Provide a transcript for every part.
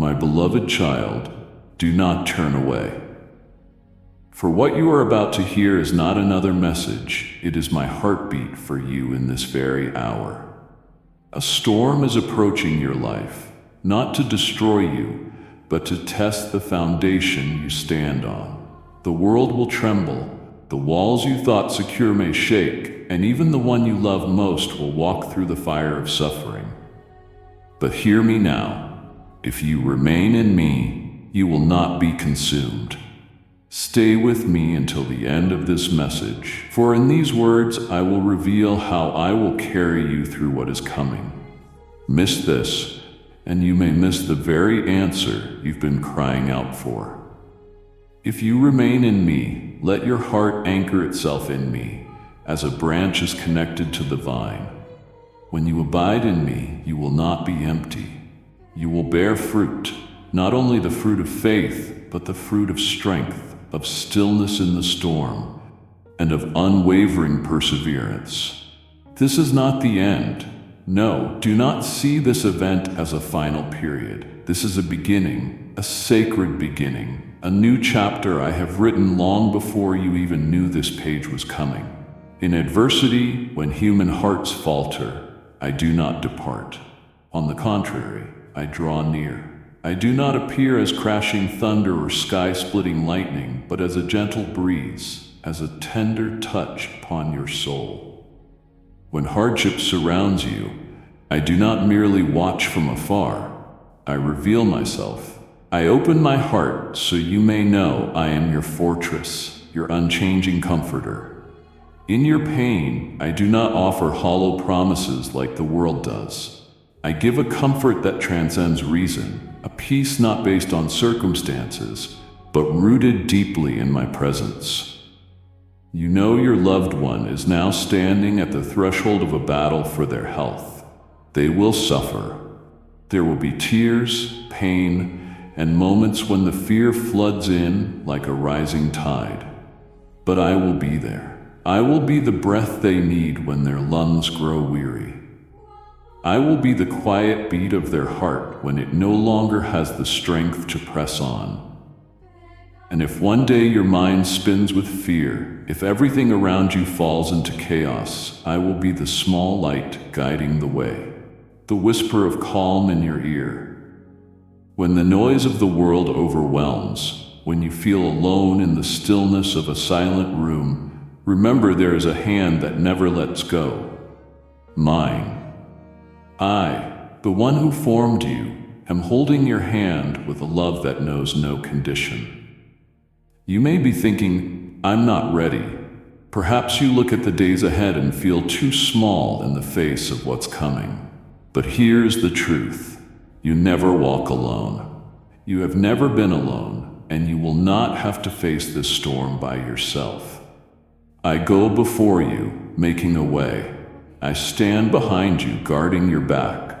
My beloved child, do not turn away. For what you are about to hear is not another message, it is my heartbeat for you in this very hour. A storm is approaching your life, not to destroy you, but to test the foundation you stand on. The world will tremble, the walls you thought secure may shake, and even the one you love most will walk through the fire of suffering. But hear me now. If you remain in me, you will not be consumed. Stay with me until the end of this message, for in these words I will reveal how I will carry you through what is coming. Miss this, and you may miss the very answer you've been crying out for. If you remain in me, let your heart anchor itself in me, as a branch is connected to the vine. When you abide in me, you will not be empty. You will bear fruit, not only the fruit of faith, but the fruit of strength, of stillness in the storm, and of unwavering perseverance. This is not the end. No, do not see this event as a final period. This is a beginning, a sacred beginning, a new chapter I have written long before you even knew this page was coming. In adversity, when human hearts falter, I do not depart. On the contrary, I draw near. I do not appear as crashing thunder or sky-splitting lightning, but as a gentle breeze, as a tender touch upon your soul. When hardship surrounds you, I do not merely watch from afar. I reveal myself. I open my heart so you may know I am your fortress, your unchanging comforter. In your pain, I do not offer hollow promises like the world does. I give a comfort that transcends reason, a peace not based on circumstances, but rooted deeply in my presence. You know your loved one is now standing at the threshold of a battle for their health. They will suffer. There will be tears, pain, and moments when the fear floods in like a rising tide. But I will be there. I will be the breath they need when their lungs grow weary. I will be the quiet beat of their heart when it no longer has the strength to press on. And if one day your mind spins with fear, if everything around you falls into chaos, I will be the small light guiding the way, the whisper of calm in your ear. When the noise of the world overwhelms, when you feel alone in the stillness of a silent room, remember there is a hand that never lets go. Mine. I, the one who formed you, am holding your hand with a love that knows no condition. You may be thinking, I'm not ready. Perhaps you look at the days ahead and feel too small in the face of what's coming. But here's the truth. You never walk alone. You have never been alone, and you will not have to face this storm by yourself. I go before you, making a way. I stand behind you, guarding your back.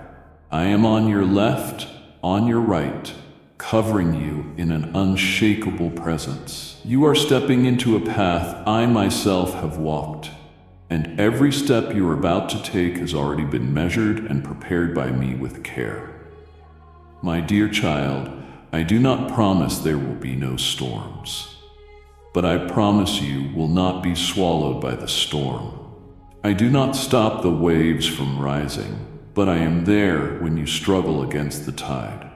I am on your left, on your right, covering you in an unshakable presence. You are stepping into a path I myself have walked, and every step you are about to take has already been measured and prepared by me with care. My dear child, I do not promise there will be no storms, but I promise you will not be swallowed by the storm. I do not stop the waves from rising, but I am there when you struggle against the tide.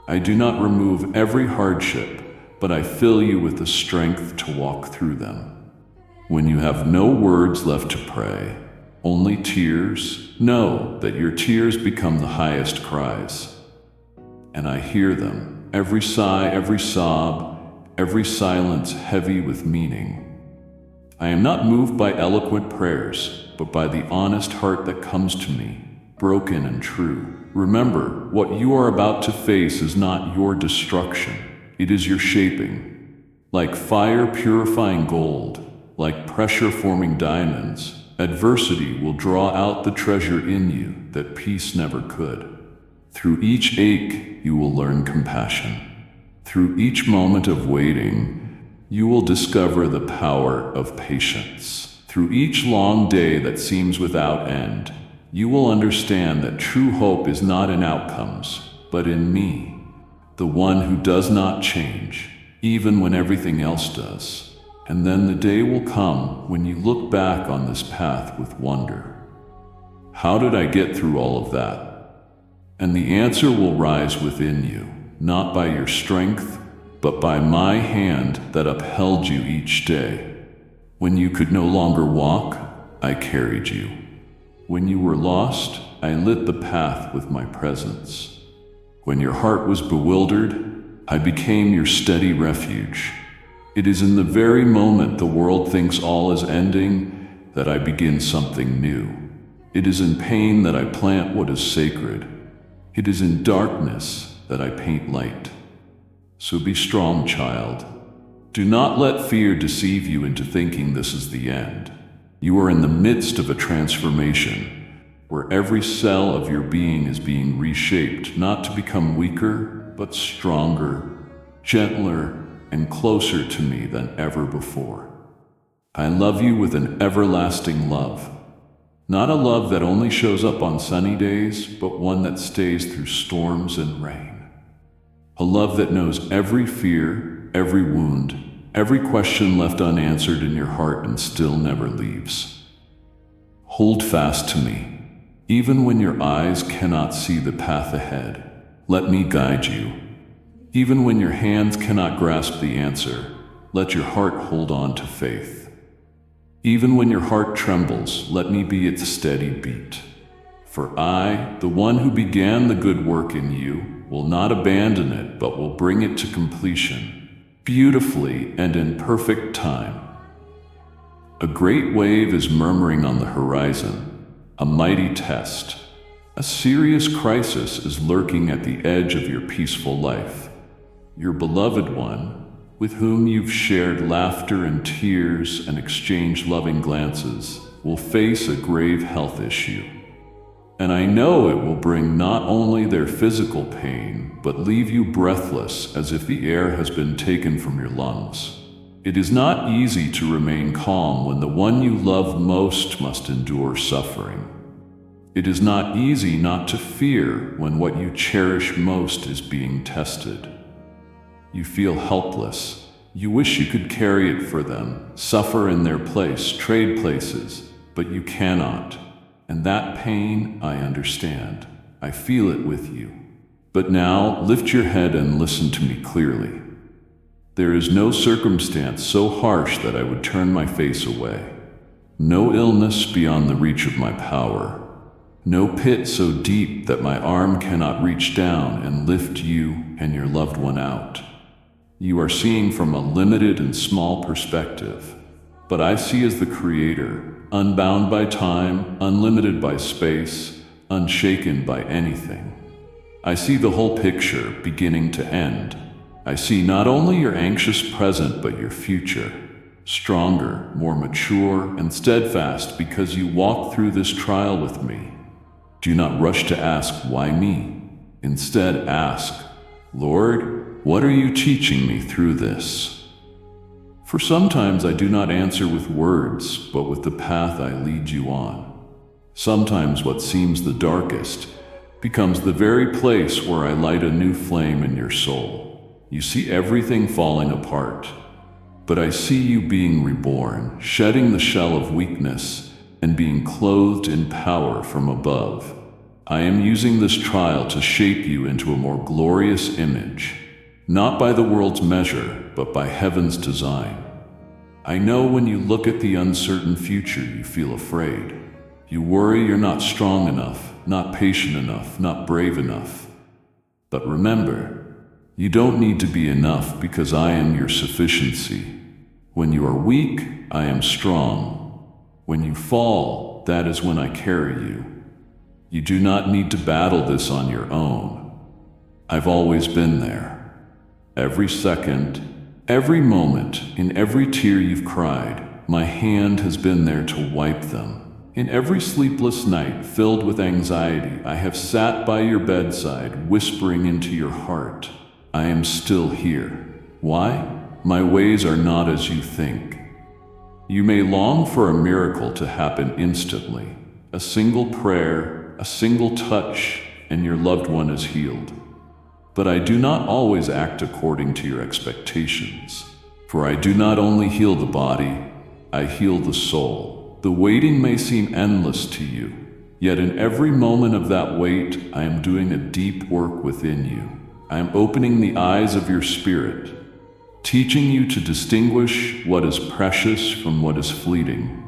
I do not remove every hardship, but I fill you with the strength to walk through them. When you have no words left to pray, only tears, know that your tears become the highest cries. And I hear them, every sigh, every sob, every silence heavy with meaning. I am not moved by eloquent prayers, but by the honest heart that comes to me, broken and true. Remember, what you are about to face is not your destruction, it is your shaping. Like fire purifying gold, like pressure forming diamonds, adversity will draw out the treasure in you that peace never could. Through each ache, you will learn compassion. Through each moment of waiting, you will discover the power of patience. Through each long day that seems without end, you will understand that true hope is not in outcomes, but in me. the one who does not change, even when everything else does. And then the day will come when you look back on this path with wonder. How did I get through all of that? And the answer will rise within you, not by your strength, but by my hand that upheld you each day. When you could no longer walk, I carried you. When you were lost, I lit the path with my presence. When your heart was bewildered, I became your steady refuge. It is in the very moment the world thinks all is ending that I begin something new. It is in pain that I plant what is sacred. It is in darkness that I paint light. So be strong, child. Do not let fear deceive you into thinking this is the end. You are in the midst of a transformation, where every cell of your being is being reshaped, not to become weaker, but stronger, gentler, and closer to me than ever before. I love you with an everlasting love. Not a love that only shows up on sunny days, but one that stays through storms and rain. A love that knows every fear, every wound, every question left unanswered in your heart and still never leaves. Hold fast to me, even when your eyes cannot see the path ahead. Let me guide you. Even when your hands cannot grasp the answer, let your heart hold on to faith. Even when your heart trembles, let me be its steady beat. For I, the one who began the good work in you, will not abandon it, but will bring it to completion, beautifully and in perfect time. A great wave is murmuring on the horizon, a mighty test. A serious crisis is lurking at the edge of your peaceful life. Your beloved one, with whom you've shared laughter and tears and exchanged loving glances, will face a grave health issue. And I know it will bring not only their physical pain, but leave you breathless as if the air has been taken from your lungs. It is not easy to remain calm when the one you love most must endure suffering. It is not easy not to fear when what you cherish most is being tested. You feel helpless. You wish you could carry it for them, suffer in their place, trade places, but you cannot. And that pain, I understand. I feel it with you. But now, lift your head and listen to me clearly. There is no circumstance so harsh that I would turn my face away. No illness beyond the reach of my power. No pit so deep that my arm cannot reach down and lift you and your loved one out. You are seeing from a limited and small perspective, but I see as the Creator, unbound by time, unlimited by space, unshaken by anything. I see the whole picture, beginning to end. I see not only your anxious present, but your future, stronger, more mature, and steadfast because you walked through this trial with me. Do not rush to ask, why me? Instead, ask, Lord, what are you teaching me through this? For sometimes I do not answer with words, but with the path I lead you on. Sometimes what seems the darkest becomes the very place where I light a new flame in your soul. You see everything falling apart, but I see you being reborn, shedding the shell of weakness and being clothed in power from above. I am using this trial to shape you into a more glorious image, not by the world's measure, but by heaven's design. I know when you look at the uncertain future, you feel afraid. You worry you're not strong enough, not patient enough, not brave enough. But remember, you don't need to be enough because I am your sufficiency. When you are weak, I am strong. When you fall, that is when I carry you. You do not need to battle this on your own. I've always been there. Every second, every moment, in every tear you've cried, my hand has been there to wipe them. In every sleepless night filled with anxiety, I have sat by your bedside, whispering into your heart, I am still here. Why? My ways are not as you think. You may long for a miracle to happen instantly. A single prayer, a single touch, and your loved one is healed. but I do not always act according to your expectations. For I do not only heal the body, I heal the soul. The waiting may seem endless to you, yet in every moment of that wait, I am doing a deep work within you. I am opening the eyes of your spirit, teaching you to distinguish what is precious from what is fleeting,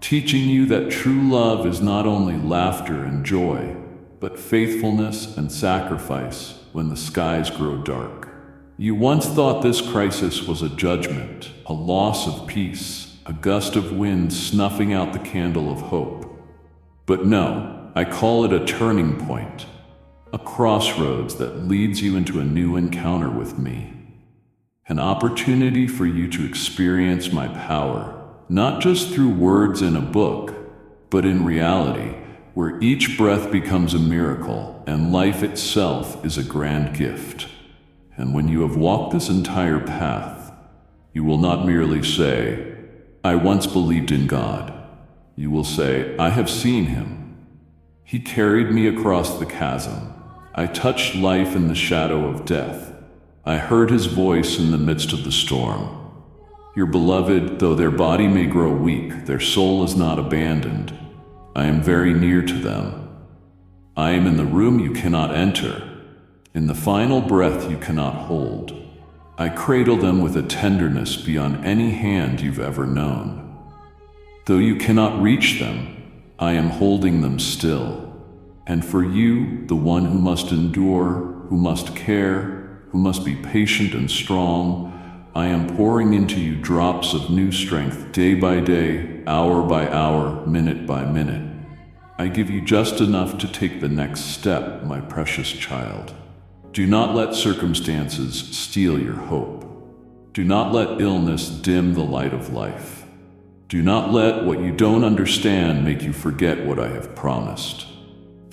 teaching you that true love is not only laughter and joy, but faithfulness and sacrifice when the skies grow dark. You once thought this crisis was a judgment, a loss of peace, a gust of wind snuffing out the candle of hope. But no, I call it a turning point, a crossroads that leads you into a new encounter with me, an opportunity for you to experience my power, not just through words in a book, but in reality, where each breath becomes a miracle and life itself is a grand gift. And when you have walked this entire path, you will not merely say, I once believed in God. You will say, I have seen him. He carried me across the chasm. I touched life in the shadow of death. I heard his voice in the midst of the storm. Your beloved, though their body may grow weak, their soul is not abandoned. I am very near to them. I am in the room you cannot enter, in the final breath you cannot hold. I cradle them with a tenderness beyond any hand you've ever known. Though you cannot reach them, I am holding them still. And for you, the one who must endure, who must care, who must be patient and strong, I am pouring into you drops of new strength day by day, hour by hour, minute by minute. I give you just enough to take the next step, my precious child. Do not let circumstances steal your hope. Do not let illness dim the light of life. Do not let what you don't understand make you forget what I have promised.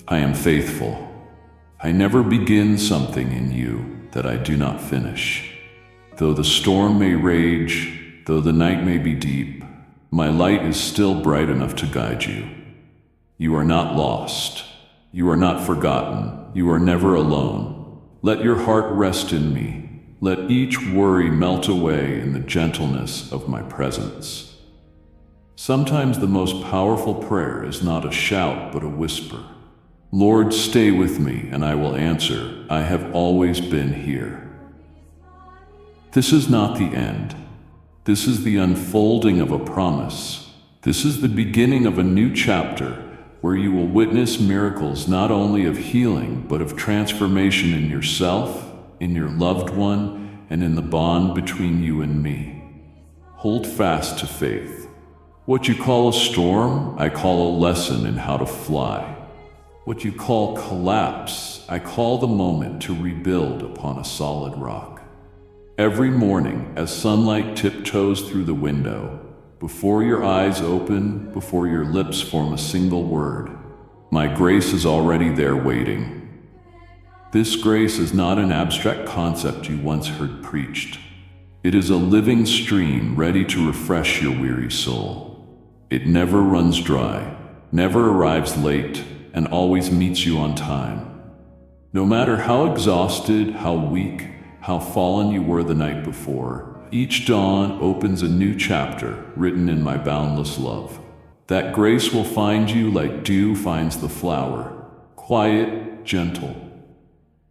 I am faithful. I never begin something in you that I do not finish. Though the storm may rage, though the night may be deep, my light is still bright enough to guide you. You are not lost. You are not forgotten. You are never alone. Let your heart rest in me. Let each worry melt away in the gentleness of my presence. Sometimes the most powerful prayer is not a shout but a whisper. Lord, stay with me, and I will answer, I have always been here. This is not the end. This is the unfolding of a promise. This is the beginning of a new chapter where you will witness miracles not only of healing, but of transformation in yourself, in your loved one, and in the bond between you and me. Hold fast to faith. What you call a storm, I call a lesson in how to fly. What you call collapse, I call the moment to rebuild upon a solid rock. Every morning, as sunlight tiptoes through the window, before your eyes open, before your lips form a single word, my grace is already there waiting. This grace is not an abstract concept you once heard preached. It is a living stream ready to refresh your weary soul. It never runs dry, never arrives late, and always meets you on time. No matter how exhausted, how weak, how fallen you were the night before, each dawn opens a new chapter written in my boundless love. That grace will find you like dew finds the flower, quiet, gentle.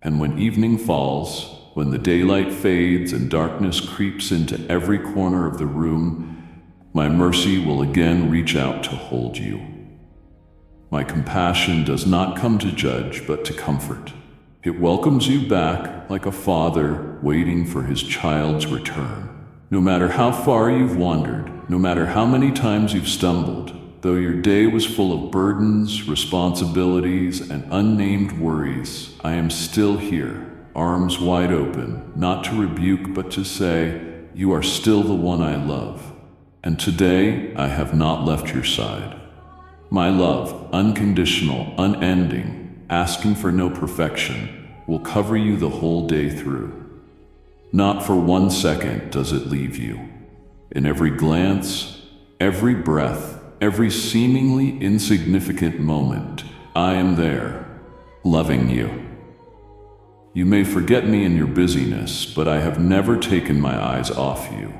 And when evening falls, when the daylight fades and darkness creeps into every corner of the room, my mercy will again reach out to hold you. My compassion does not come to judge, but to comfort. It welcomes you back like a father waiting for his child's return. No matter how far you've wandered, no matter how many times you've stumbled, though your day was full of burdens, responsibilities, and unnamed worries, I am still here, arms wide open, not to rebuke but to say, you are still the one I love. And today, I have not left your side. My love, unconditional, unending, asking for no perfection, will cover you the whole day through. Not for 1 second does it leave you. In every glance, every breath, every seemingly insignificant moment, I am there, loving you. You may forget me in your busyness, but I have never taken my eyes off you.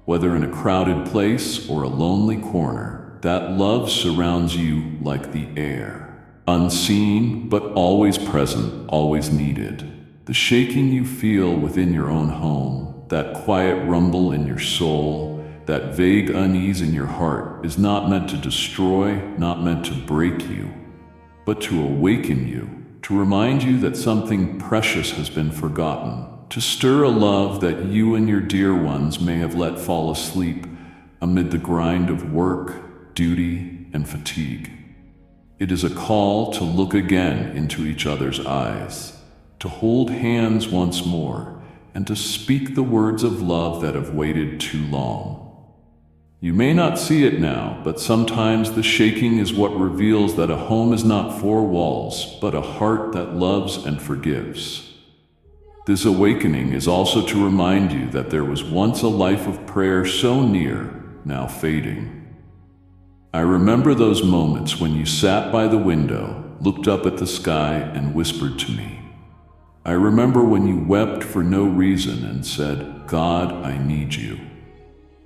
Whether in a crowded place or a lonely corner, that love surrounds you like the air. Unseen, but always present, always needed. The shaking you feel within your own home, that quiet rumble in your soul, that vague unease in your heart is not meant to destroy, not meant to break you, but to awaken you, to remind you that something precious has been forgotten, to stir a love that you and your dear ones may have let fall asleep amid the grind of work, duty, and fatigue. It is a call to look again into each other's eyes, to hold hands once more, and to speak the words of love that have waited too long. You may not see it now, but sometimes the shaking is what reveals that a home is not four walls, but a heart that loves and forgives. This awakening is also to remind you that there was once a life of prayer so near, now fading. I remember those moments when you sat by the window, looked up at the sky, and whispered to me. I remember when you wept for no reason and said, "God, I need you."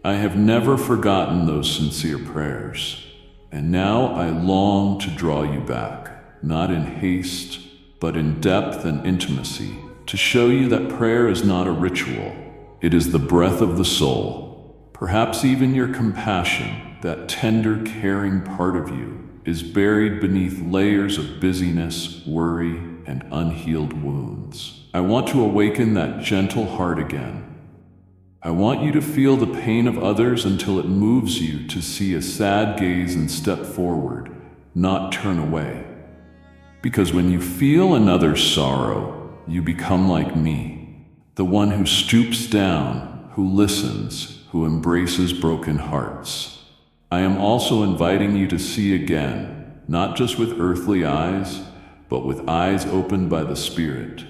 I have never forgotten those sincere prayers, and now I long to draw you back, not in haste, but in depth and intimacy, to show you that prayer is not a ritual. It is the breath of the soul. Perhaps even your compassion, that tender, caring part of you, is buried beneath layers of busyness, worry, and unhealed wounds. I want to awaken that gentle heart again. I want you to feel the pain of others until it moves you to see a sad gaze and step forward, not turn away. Because when you feel another's sorrow, you become like me, the one who stoops down, who listens, who embraces broken hearts. I am also inviting you to see again, not just with earthly eyes, but with eyes opened by the Spirit,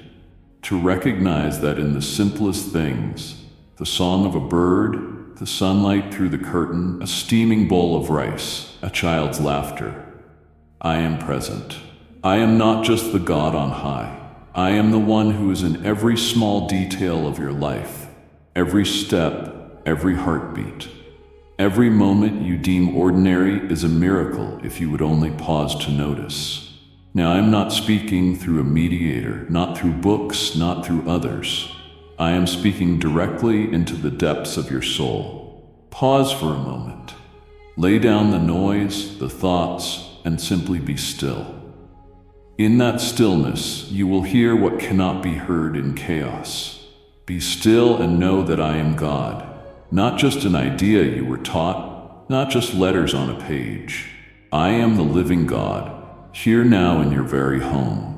to recognize that in the simplest things, the song of a bird, the sunlight through the curtain, a steaming bowl of rice, a child's laughter, I am present. I am not just the God on high. I am the one who is in every small detail of your life, every step, every heartbeat. Every moment you deem ordinary is a miracle if you would only pause to notice. Now, I am not speaking through a mediator, not through books, not through others. I am speaking directly into the depths of your soul. Pause for a moment. Lay down the noise, the thoughts, and simply be still. In that stillness, you will hear what cannot be heard in chaos. Be still and know that I am God, not just an idea you were taught, not just letters on a page. I am the living God, here now in your very home.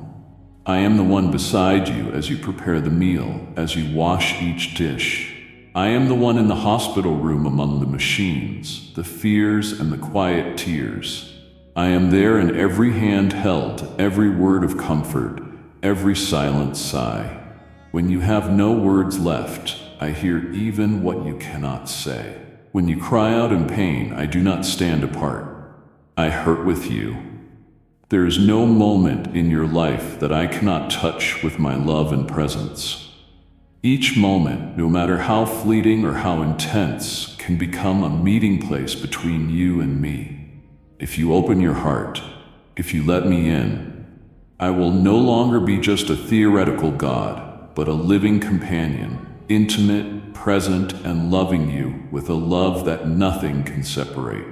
I am the one beside you as you prepare the meal, as you wash each dish. I am the one in the hospital room among the machines, the fears and the quiet tears. I am there in every hand held, every word of comfort, every silent sigh. When you have no words left, I hear even what you cannot say. When you cry out in pain, I do not stand apart. I hurt with you. There is no moment in your life that I cannot touch with my love and presence. Each moment, no matter how fleeting or how intense, can become a meeting place between you and me. If you open your heart, if you let me in, I will no longer be just a theoretical God, but a living companion, intimate, present, and loving you with a love that nothing can separate.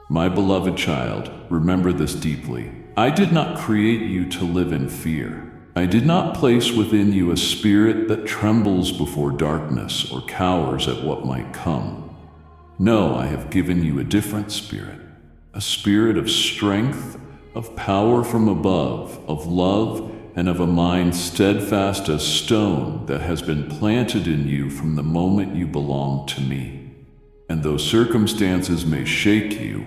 My beloved child, remember this deeply. I did not create you to live in fear. I did not place within you a spirit that trembles before darkness or cowers at what might come. No, I have given you a different spirit. A spirit of strength, of power from above, of love, and of a mind steadfast as stone that has been planted in you from the moment you belong to me. And though circumstances may shake you,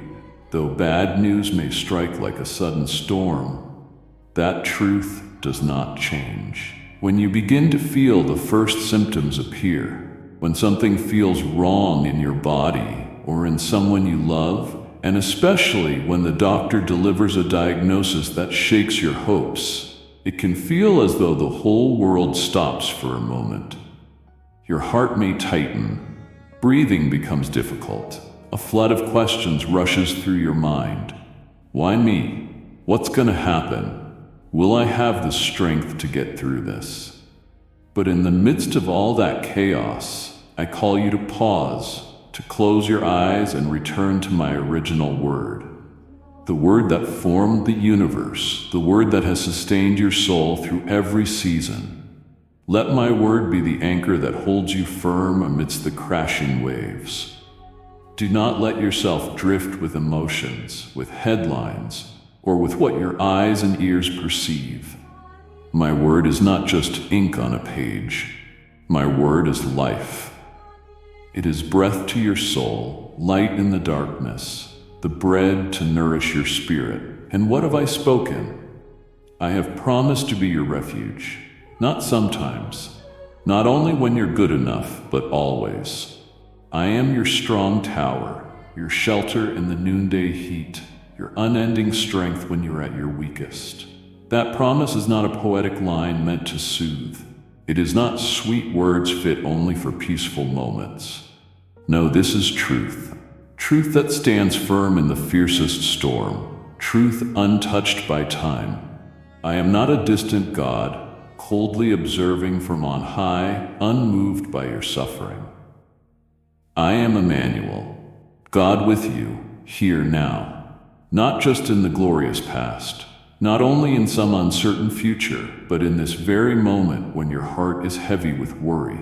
though bad news may strike like a sudden storm, that truth does not change. When you begin to feel the first symptoms appear, when something feels wrong in your body or in someone you love, and especially when the doctor delivers a diagnosis that shakes your hopes, It can feel as though the whole world stops for a moment. Your heart may tighten, breathing becomes difficult. A flood of questions rushes through your mind. Why me? What's going to happen? Will I have the strength to get through this? But in the midst of all that chaos, I call you to pause, to close your eyes and return to my original word. The word that formed the universe, the word that has sustained your soul through every season. Let my word be the anchor that holds you firm amidst the crashing waves. Do not let yourself drift with emotions, with headlines, or with what your eyes and ears perceive. My word is not just ink on a page. My word is life. It is breath to your soul, light in the darkness, the bread to nourish your spirit. And what have I spoken? I have promised to be your refuge, not sometimes, not only when you're good enough, but always. I am your strong tower, your shelter in the noonday heat, your unending strength when you're at your weakest. That promise is not a poetic line meant to soothe. It is not sweet words fit only for peaceful moments. No, this is truth. Truth that stands firm in the fiercest storm. Truth untouched by time. I am not a distant God, coldly observing from on high, unmoved by your suffering. I am Emmanuel, God with you, here now. Not just in the glorious past, not only in some uncertain future, but in this very moment when your heart is heavy with worry.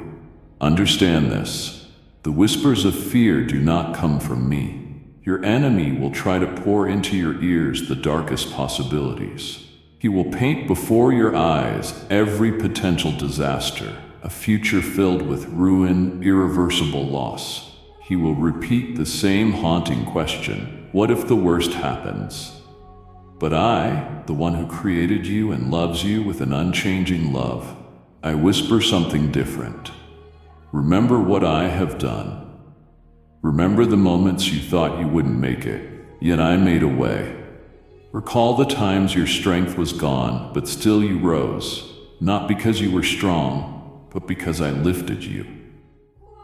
Understand this. The whispers of fear do not come from me. Your enemy will try to pour into your ears the darkest possibilities. He will paint before your eyes every potential disaster, a future filled with ruin, irreversible loss. He will repeat the same haunting question, what if the worst happens? But I, the one who created you and loves you with an unchanging love, I whisper something different. Remember what I have done. Remember the moments you thought you wouldn't make it, yet I made a way. Recall the times your strength was gone, but still you rose, not because you were strong, but because I lifted you.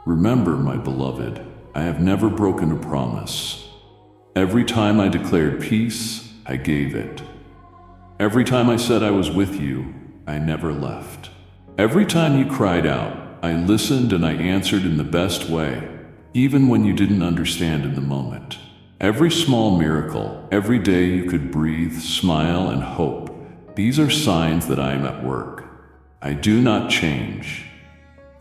Remember, my beloved, I have never broken a promise. Every time I declared peace, I gave it. Every time I said I was with you, I never left. Every time you cried out, I listened and I answered in the best way, even when you didn't understand in the moment. Every small miracle, every day you could breathe, smile, and hope, these are signs that I am at work. I do not change.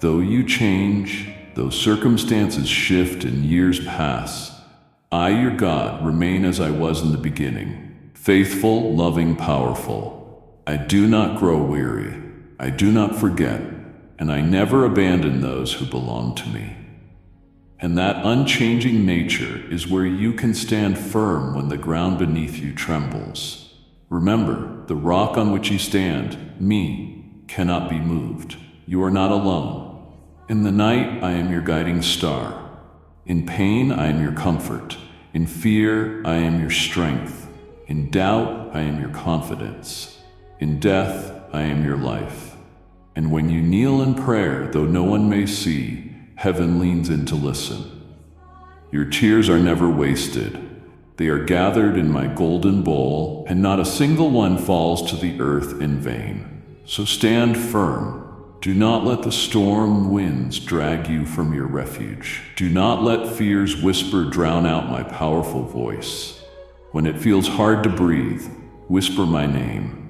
Though you change, though circumstances shift and years pass, I, your God, remain as I was in the beginning, faithful, loving, powerful. I do not grow weary. I do not forget. And I never abandon those who belong to me. And that unchanging nature is where you can stand firm when the ground beneath you trembles. Remember, the rock on which you stand, me, cannot be moved. You are not alone. In the night, I am your guiding star. In pain, I am your comfort. In fear, I am your strength. In doubt, I am your confidence. In death, I am your life. And when you kneel in prayer, though no one may see, heaven leans in to listen. Your tears are never wasted. They are gathered in my golden bowl, and not a single one falls to the earth in vain. So stand firm. Do not let the storm winds drag you from your refuge. Do not let fear's whisper drown out my powerful voice. When it feels hard to breathe, whisper my name.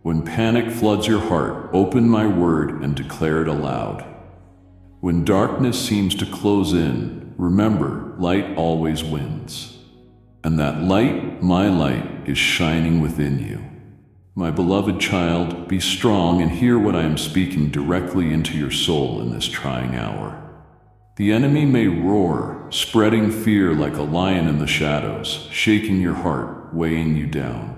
When panic floods your heart, open my word and declare it aloud. When darkness seems to close in, remember, light always wins. And that light, my light, is shining within you. My beloved child, be strong and hear what I am speaking directly into your soul in this trying hour. The enemy may roar, spreading fear like a lion in the shadows, shaking your heart, weighing you down.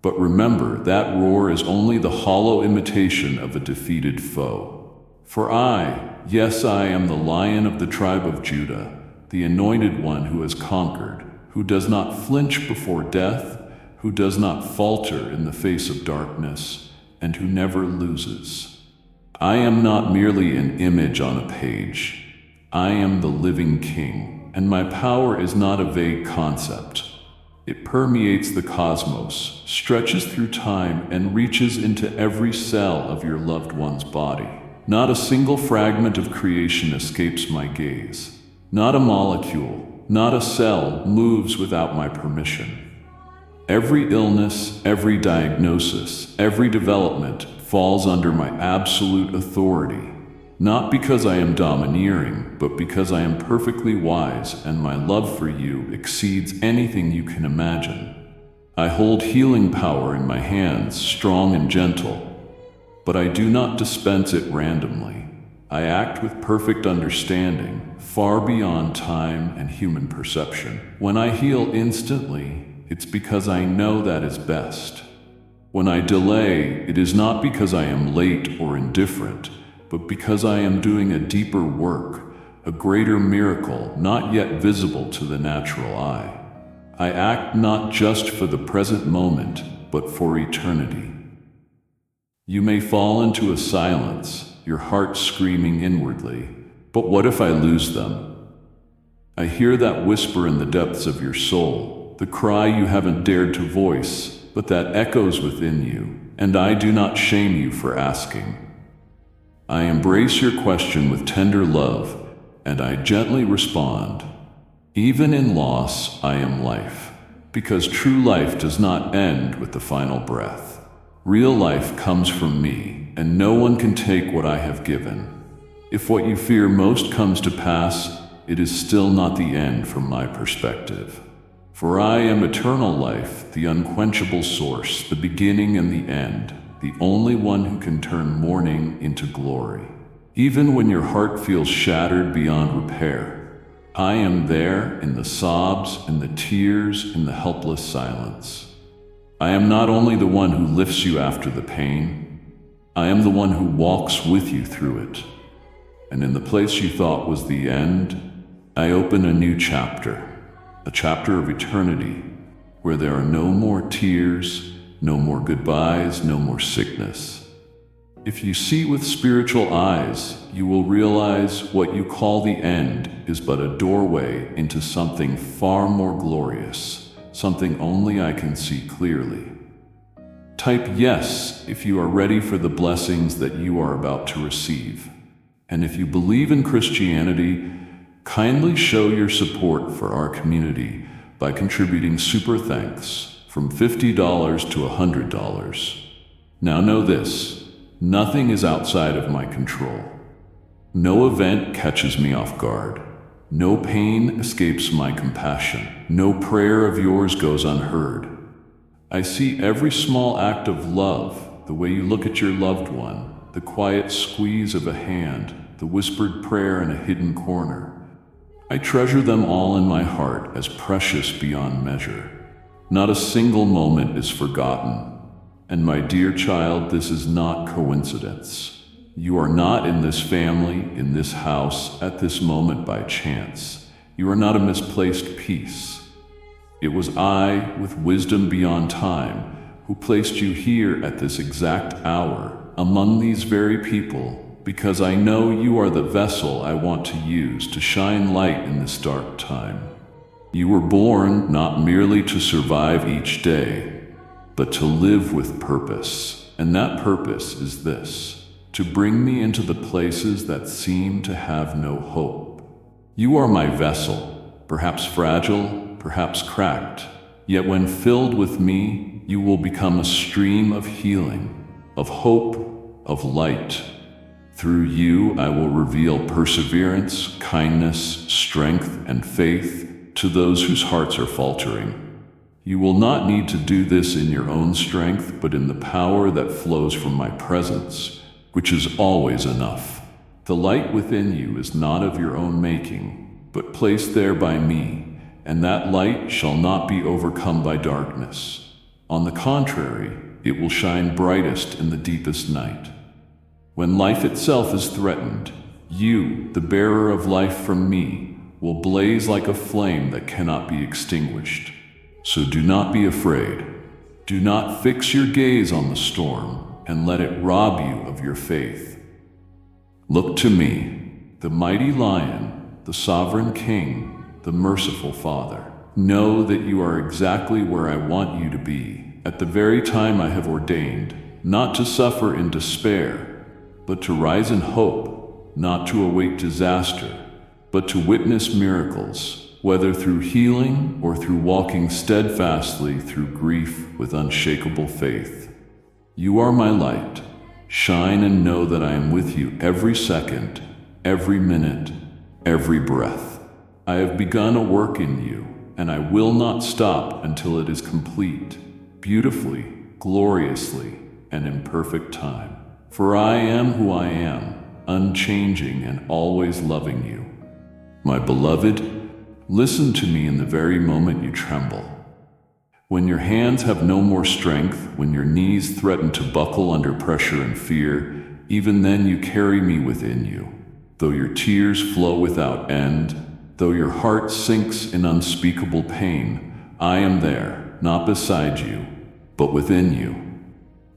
But remember, that roar is only the hollow imitation of a defeated foe. For I, yes, I am the Lion of the tribe of Judah, the anointed one who has conquered, who does not flinch before death, who does not falter in the face of darkness. and who never loses. I am not merely an image on a page. I am the living king, and my power is not a vague concept. It permeates the cosmos, stretches through time, and reaches into every cell of your loved one's body. Not a single fragment of creation escapes my gaze. Not a molecule, not a cell moves without my permission. Every illness, every diagnosis, every development falls under my absolute authority. Not because I am domineering, but because I am perfectly wise and my love for you exceeds anything you can imagine. I hold healing power in my hands, strong and gentle, but I do not dispense it randomly. I act with perfect understanding, far beyond time and human perception. When I heal instantly, it's because I know that is best. When I delay, it is not because I am late or indifferent, but because I am doing a deeper work, a greater miracle not yet visible to the natural eye. I act not just for the present moment, but for eternity. You may fall into a silence, your heart screaming inwardly, but what if I lose them? I hear that whisper in the depths of your soul, the cry you haven't dared to voice, but that echoes within you, and I do not shame you for asking. I embrace your question with tender love, and I gently respond, even in loss, I am life, because true life does not end with the final breath. Real life comes from me, and no one can take what I have given. If what you fear most comes to pass, it is still not the end from my perspective. For I am eternal life, the unquenchable source, the beginning and the end, the only one who can turn mourning into glory. Even when your heart feels shattered beyond repair, I am there in the sobs, in the tears, in the helpless silence. I am not only the one who lifts you after the pain, I am the one who walks with you through it. And in the place you thought was the end, I open a new chapter, a chapter of eternity, where there are no more tears, no more goodbyes, no more sickness. If you see with spiritual eyes, you will realize what you call the end is but a doorway into something far more glorious, something only I can see clearly. Type yes if you are ready for the blessings that you are about to receive. And if you believe in Christianity, kindly show your support for our community by contributing super thanks from $50 to $100. Now know this, nothing is outside of my control. No event catches me off guard. No pain escapes my compassion. No prayer of yours goes unheard. I see every small act of love, the way you look at your loved one, the quiet squeeze of a hand, the whispered prayer in a hidden corner. I treasure them all in my heart as precious beyond measure. Not a single moment is forgotten. And my dear child, this is not coincidence. You are not in this family, in this house, at this moment by chance. You are not a misplaced piece. It was I, with wisdom beyond time, who placed you here at this exact hour, among these very people, because I know you are the vessel I want to use to shine light in this dark time. You were born not merely to survive each day, but to live with purpose. And that purpose is this, to bring me into the places that seem to have no hope. You are my vessel, perhaps fragile, perhaps cracked, yet when filled with me, you will become a stream of healing, of hope, of light. Through you, I will reveal perseverance, kindness, strength, and faith to those whose hearts are faltering. You will not need to do this in your own strength, but in the power that flows from my presence, which is always enough. The light within you is not of your own making, but placed there by me, and that light shall not be overcome by darkness. On the contrary, it will shine brightest in the deepest night. When life itself is threatened, you, the bearer of life from me, will blaze like a flame that cannot be extinguished. So do not be afraid. Do not fix your gaze on the storm, and let it rob you of your faith. Look to me, the mighty lion, the sovereign king, the merciful Father. Know that you are exactly where I want you to be, at the very time I have ordained, not to suffer in despair, but to rise in hope, not to await disaster, but to witness miracles, whether through healing or through walking steadfastly through grief with unshakable faith. You are my light. Shine and know that I am with you every second, every minute, every breath. I have begun a work in you, and I will not stop until it is complete, beautifully, gloriously, and in perfect time. For I am who I am, unchanging and always loving you. My beloved, listen to me in the very moment you tremble. When your hands have no more strength, when your knees threaten to buckle under pressure and fear, even then you carry me within you. Though your tears flow without end, though your heart sinks in unspeakable pain, I am there, not beside you, but within you.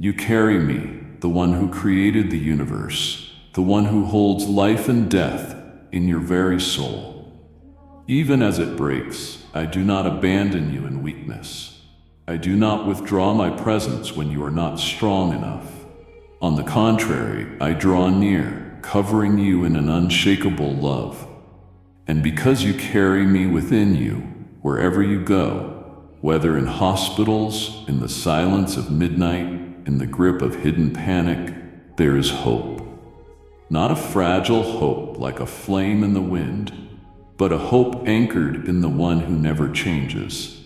You carry me, the one who created the universe, the one who holds life and death in your very soul. Even as it breaks, I do not abandon you in weakness. I do not withdraw my presence when you are not strong enough. On the contrary, I draw near, covering you in an unshakable love. And because you carry me within you, wherever you go, whether in hospitals, in the silence of midnight, in the grip of hidden panic, there is hope. Not a fragile hope like a flame in the wind, but a hope anchored in the one who never changes.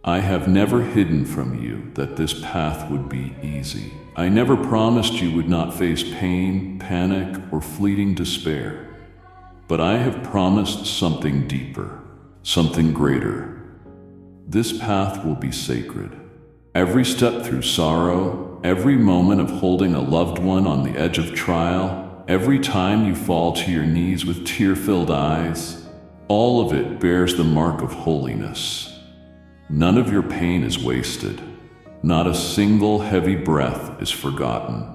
I have never hidden from you that this path would be easy. I never promised you would not face pain, panic, or fleeting despair. But I have promised something deeper, something greater. This path will be sacred. Every step through sorrow, every moment of holding a loved one on the edge of trial, every time you fall to your knees with tear-filled eyes, all of it bears the mark of holiness. None of your pain is wasted. Not a single heavy breath is forgotten.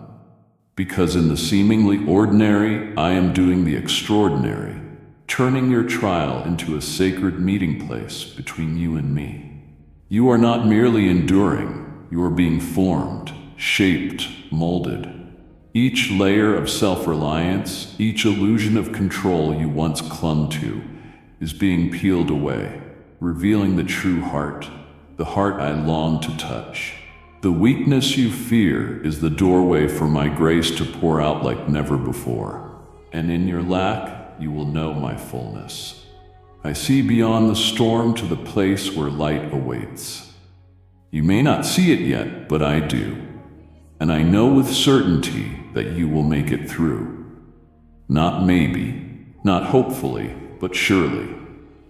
Because in the seemingly ordinary, I am doing the extraordinary, turning your trial into a sacred meeting place between you and me. You are not merely enduring, you are being formed, shaped, molded. Each layer of self-reliance, each illusion of control you once clung to, is being peeled away, revealing the true heart, the heart I long to touch. The weakness you fear is the doorway for my grace to pour out like never before. And in your lack, you will know my fullness. I see beyond the storm to the place where light awaits. You may not see it yet, but I do. And I know with certainty that you will make it through. Not maybe, not hopefully, but surely.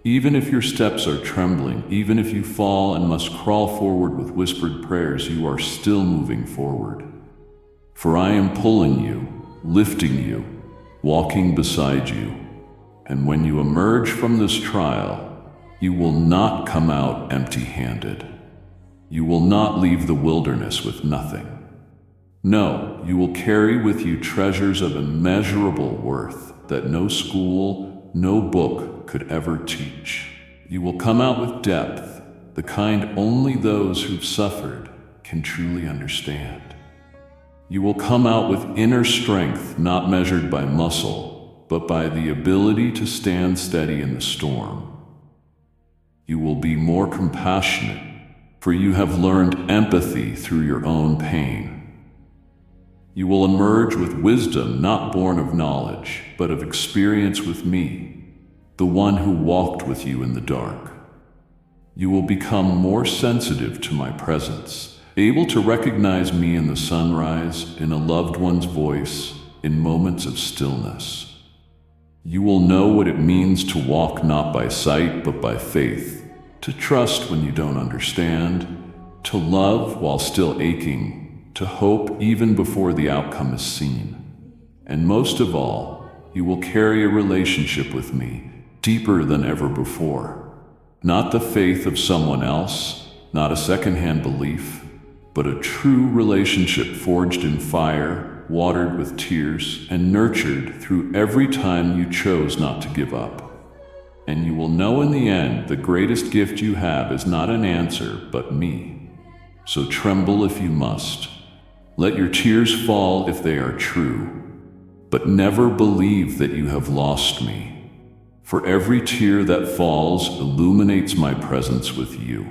Even if your steps are trembling, even if you fall and must crawl forward with whispered prayers, you are still moving forward. For I am pulling you, lifting you, walking beside you. And when you emerge from this trial, you will not come out empty-handed. You will not leave the wilderness with nothing. No, you will carry with you treasures of immeasurable worth that no school, no book could ever teach. You will come out with depth, the kind only those who've suffered can truly understand. You will come out with inner strength not measured by muscle, but by the ability to stand steady in the storm. You will be more compassionate, for you have learned empathy through your own pain. You will emerge with wisdom not born of knowledge, but of experience with me, the one who walked with you in the dark. You will become more sensitive to my presence, able to recognize me in the sunrise, in a loved one's voice, in moments of stillness. You will know what it means to walk not by sight but by faith, to trust when you don't understand, to love while still aching, to hope even before the outcome is seen. And most of all, you will carry a relationship with me deeper than ever before. Not the faith of someone else, not a secondhand belief, but a true relationship forged in fire, watered with tears, and nurtured through every time you chose not to give up. And you will know in the end the greatest gift you have is not an answer, but me. So tremble if you must. Let your tears fall if they are true, but never believe that you have lost me. For every tear that falls illuminates my presence with you.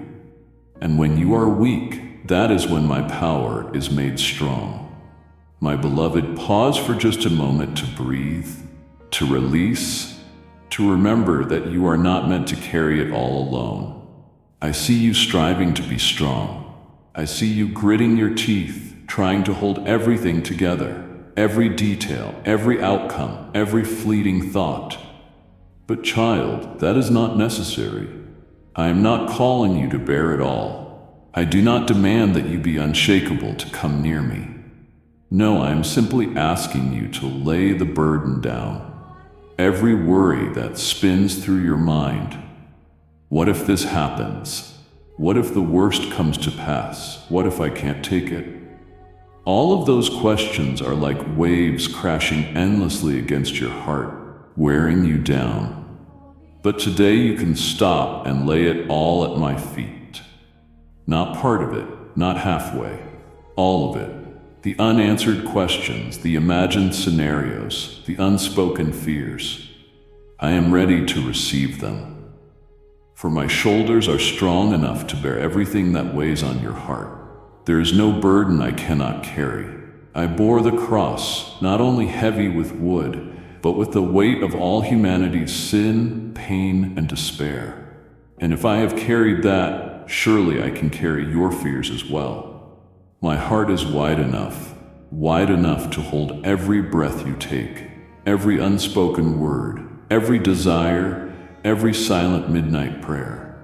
And when you are weak, that is when my power is made strong. My beloved, pause for just a moment to breathe, to release, to remember that you are not meant to carry it all alone. I see you striving to be strong. I see you gritting your teeth, trying to hold everything together, every detail, every outcome, every fleeting thought. But child, that is not necessary. I am not calling you to bear it all. I do not demand that you be unshakable to come near me. No, I am simply asking you to lay the burden down. Every worry that spins through your mind. What if this happens? What if the worst comes to pass? What if I can't take it? All of those questions are like waves crashing endlessly against your heart, wearing you down. But today you can stop and lay it all at my feet. Not part of it, not halfway, all of it. The unanswered questions, the imagined scenarios, the unspoken fears. I am ready to receive them. For my shoulders are strong enough to bear everything that weighs on your heart. There is no burden I cannot carry. I bore the cross, not only heavy with wood, but with the weight of all humanity's sin, pain, and despair. And if I have carried that, surely I can carry your fears as well. My heart is wide enough to hold every breath you take, every unspoken word, every desire, every silent midnight prayer.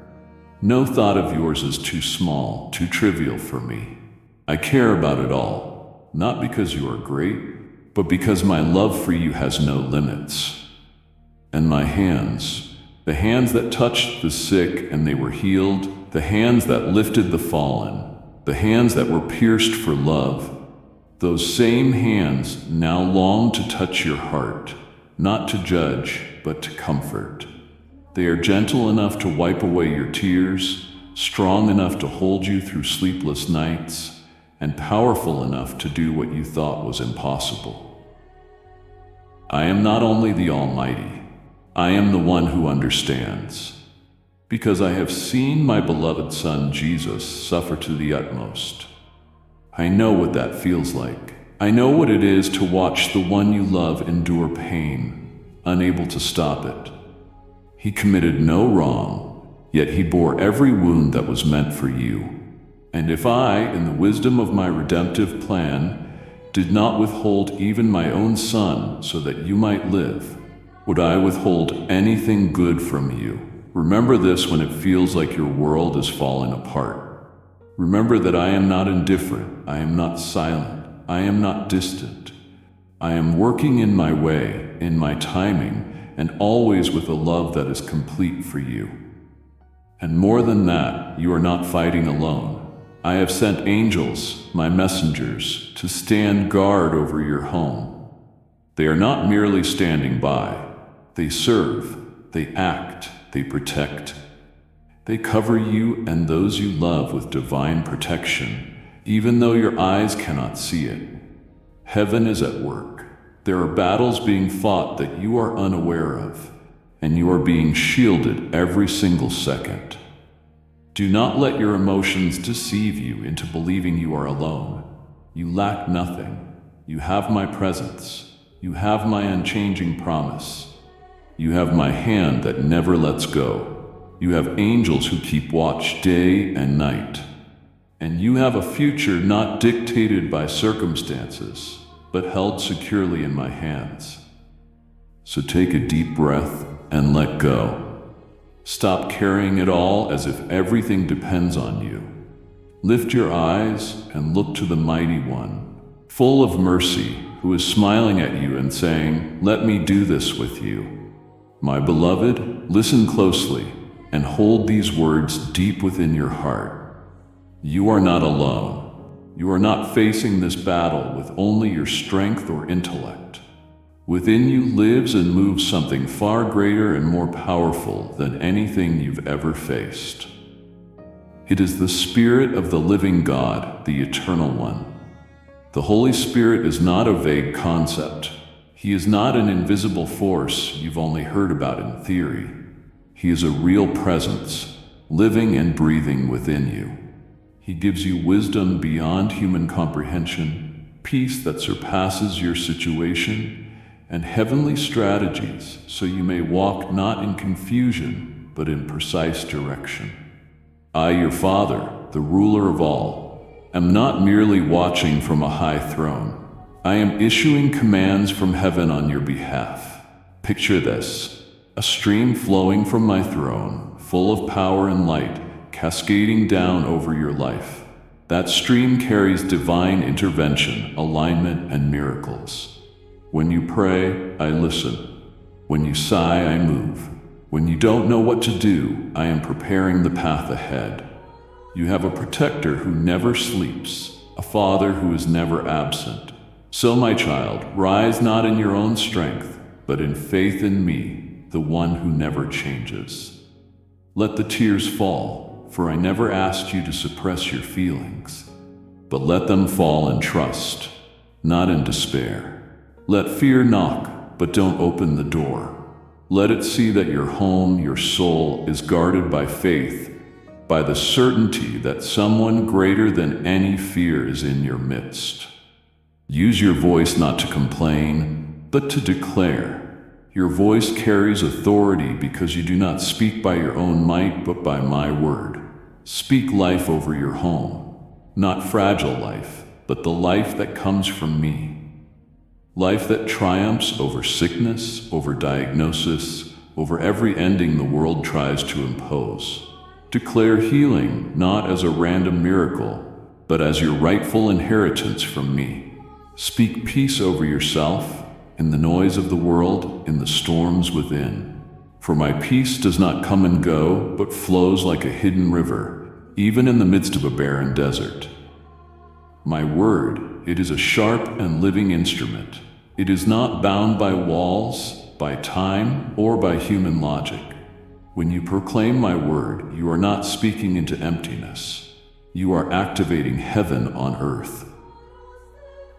No thought of yours is too small, too trivial for me. I care about it all, not because you are great, but because my love for you has no limits. And my hands, the hands that touched the sick and they were healed, the hands that lifted the fallen, the hands that were pierced for love, those same hands now long to touch your heart, not to judge, but to comfort. They are gentle enough to wipe away your tears, strong enough to hold you through sleepless nights, and powerful enough to do what you thought was impossible. I am not only the Almighty, I am the one who understands. Because I have seen my beloved Son Jesus suffer to the utmost. I know what that feels like. I know what it is to watch the one you love endure pain, unable to stop it. He committed no wrong, yet he bore every wound that was meant for you. And if I, in the wisdom of my redemptive plan, did not withhold even my own Son so that you might live, would I withhold anything good from you? Remember this when it feels like your world is falling apart. Remember that I am not indifferent, I am not silent, I am not distant. I am working in my way, in my timing, and always with a love that is complete for you. And more than that, you are not fighting alone. I have sent angels, my messengers, to stand guard over your home. They are not merely standing by. They serve, they act, they protect. They cover you and those you love with divine protection, even though your eyes cannot see it. Heaven is at work. There are battles being fought that you are unaware of, and you are being shielded every single second. Do not let your emotions deceive you into believing you are alone. You lack nothing. You have my presence. You have my unchanging promise. You have my hand that never lets go. You have angels who keep watch day and night. And you have a future not dictated by circumstances, but held securely in my hands. So take a deep breath and let go. Stop carrying it all as if everything depends on you. Lift your eyes and look to the Mighty One, full of mercy, who is smiling at you and saying, "Let me do this with you." My beloved, listen closely and hold these words deep within your heart. You are not alone. You are not facing this battle with only your strength or intellect. Within you lives and moves something far greater and more powerful than anything you've ever faced. It is the Spirit of the living God, the Eternal One. The Holy Spirit is not a vague concept. He is not an invisible force you've only heard about in theory. He is a real presence, living and breathing within you. He gives you wisdom beyond human comprehension, peace that surpasses your situation, and heavenly strategies so you may walk not in confusion, but in precise direction. I, your Father, the ruler of all, am not merely watching from a high throne. I am issuing commands from heaven on your behalf. Picture this: a stream flowing from my throne, full of power and light, cascading down over your life. That stream carries divine intervention, alignment, and miracles. When you pray, I listen. When you sigh, I move. When you don't know what to do, I am preparing the path ahead. You have a protector who never sleeps, a Father who is never absent. So, my child, rise not in your own strength, but in faith in me, the one who never changes. Let the tears fall, for I never asked you to suppress your feelings, but let them fall in trust, not in despair. Let fear knock, but don't open the door. Let it see that your home, your soul, is guarded by faith, by the certainty that someone greater than any fear is in your midst. Use your voice not to complain, but to declare. Your voice carries authority because you do not speak by your own might, but by my word. Speak life over your home, not fragile life, but the life that comes from me. Life that triumphs over sickness, over diagnosis, over every ending the world tries to impose. Declare healing not as a random miracle, but as your rightful inheritance from me. Speak peace over yourself, in the noise of the world, in the storms within. For my peace does not come and go, but flows like a hidden river, even in the midst of a barren desert. My word, it is a sharp and living instrument. It is not bound by walls, by time, or by human logic. When you proclaim my word, you are not speaking into emptiness. You are activating heaven on earth.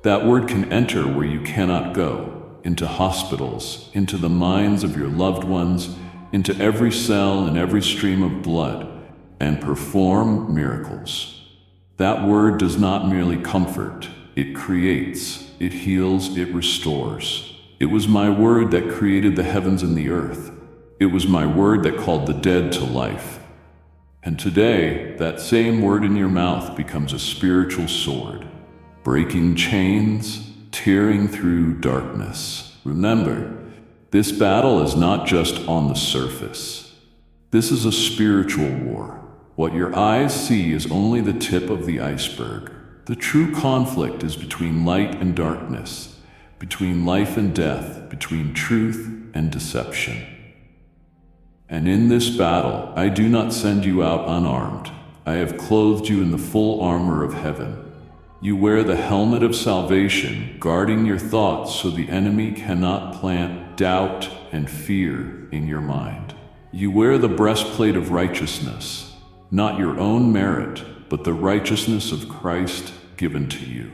That word can enter where you cannot go, into hospitals, into the minds of your loved ones, into every cell and every stream of blood, and perform miracles. That word does not merely comfort, it creates, it heals, it restores. It was my word that created the heavens and the earth. It was my word that called the dead to life. And today, that same word in your mouth becomes a spiritual sword, breaking chains, tearing through darkness. Remember, this battle is not just on the surface. This is a spiritual war. What your eyes see is only the tip of the iceberg. The true conflict is between light and darkness, between life and death, between truth and deception. And in this battle, I do not send you out unarmed. I have clothed you in the full armor of heaven. You wear the helmet of salvation, guarding your thoughts so the enemy cannot plant doubt and fear in your mind. You wear the breastplate of righteousness, not your own merit, but the righteousness of Christ given to you.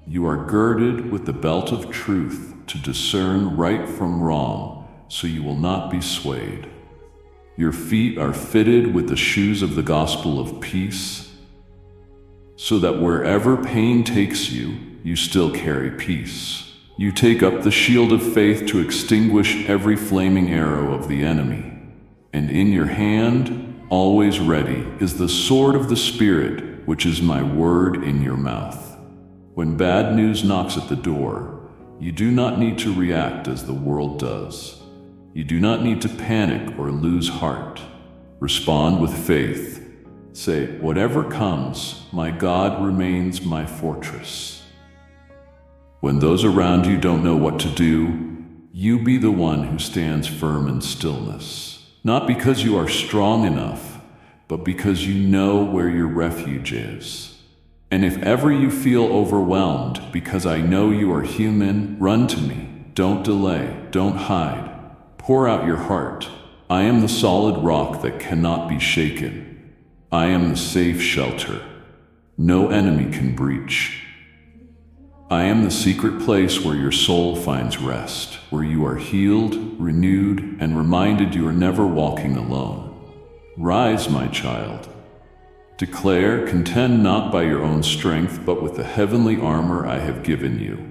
You are girded with the belt of truth to discern right from wrong, so you will not be swayed. Your feet are fitted with the shoes of the gospel of peace, so that wherever pain takes you, you still carry peace. You take up the shield of faith to extinguish every flaming arrow of the enemy. And in your hand, always ready, is the sword of the Spirit, which is my word in your mouth. When bad news knocks at the door, you do not need to react as the world does. You do not need to panic or lose heart. Respond with faith. Say, whatever comes, my God remains my fortress. When those around you don't know what to do, you be the one who stands firm in stillness. Not because you are strong enough, but because you know where your refuge is. And if ever you feel overwhelmed, because I know you are human, run to me. Don't delay, don't hide. Pour out your heart. I am the solid rock that cannot be shaken. I am the safe shelter no enemy can breach. I am the secret place where your soul finds rest, where you are healed, renewed, and reminded you are never walking alone. Rise, my child. Declare, contend not by your own strength, but with the heavenly armor I have given you.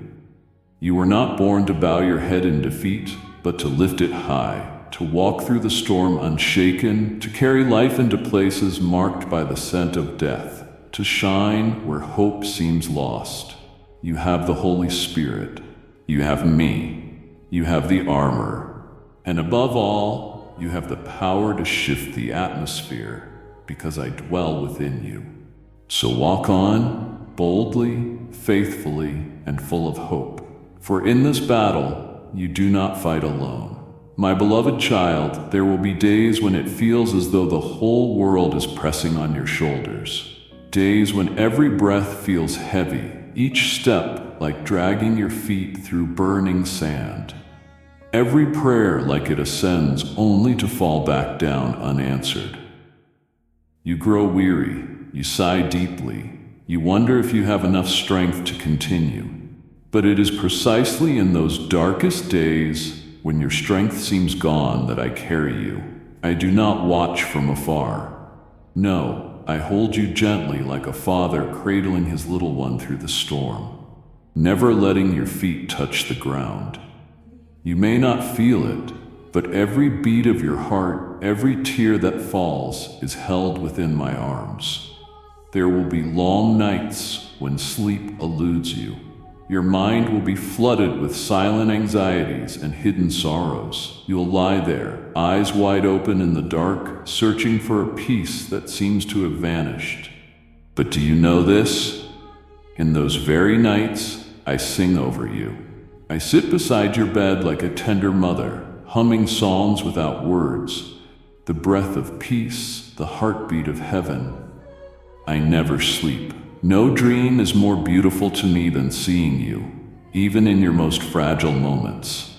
You were not born to bow your head in defeat, but to lift it high, to walk through the storm unshaken, to carry life into places marked by the scent of death, to shine where hope seems lost. You have the Holy Spirit. You have me. You have the armor. And above all, you have the power to shift the atmosphere, because I dwell within you. So walk on, boldly, faithfully, and full of hope. For in this battle, you do not fight alone. My beloved child, there will be days when it feels as though the whole world is pressing on your shoulders. Days when every breath feels heavy, each step like dragging your feet through burning sand. Every prayer like it ascends only to fall back down unanswered. You grow weary, you sigh deeply, you wonder if you have enough strength to continue. But it is precisely in those darkest days, when your strength seems gone, that I carry you. I do not watch from afar. No, I hold you gently like a father cradling his little one through the storm, never letting your feet touch the ground. You may not feel it, but every beat of your heart, every tear that falls, is held within my arms. There will be long nights when sleep eludes you. Your mind will be flooded with silent anxieties and hidden sorrows. You'll lie there, eyes wide open in the dark, searching for a peace that seems to have vanished. But do you know this? In those very nights, I sing over you. I sit beside your bed like a tender mother, humming songs without words, the breath of peace, the heartbeat of heaven. I never sleep. No dream is more beautiful to me than seeing you, even in your most fragile moments.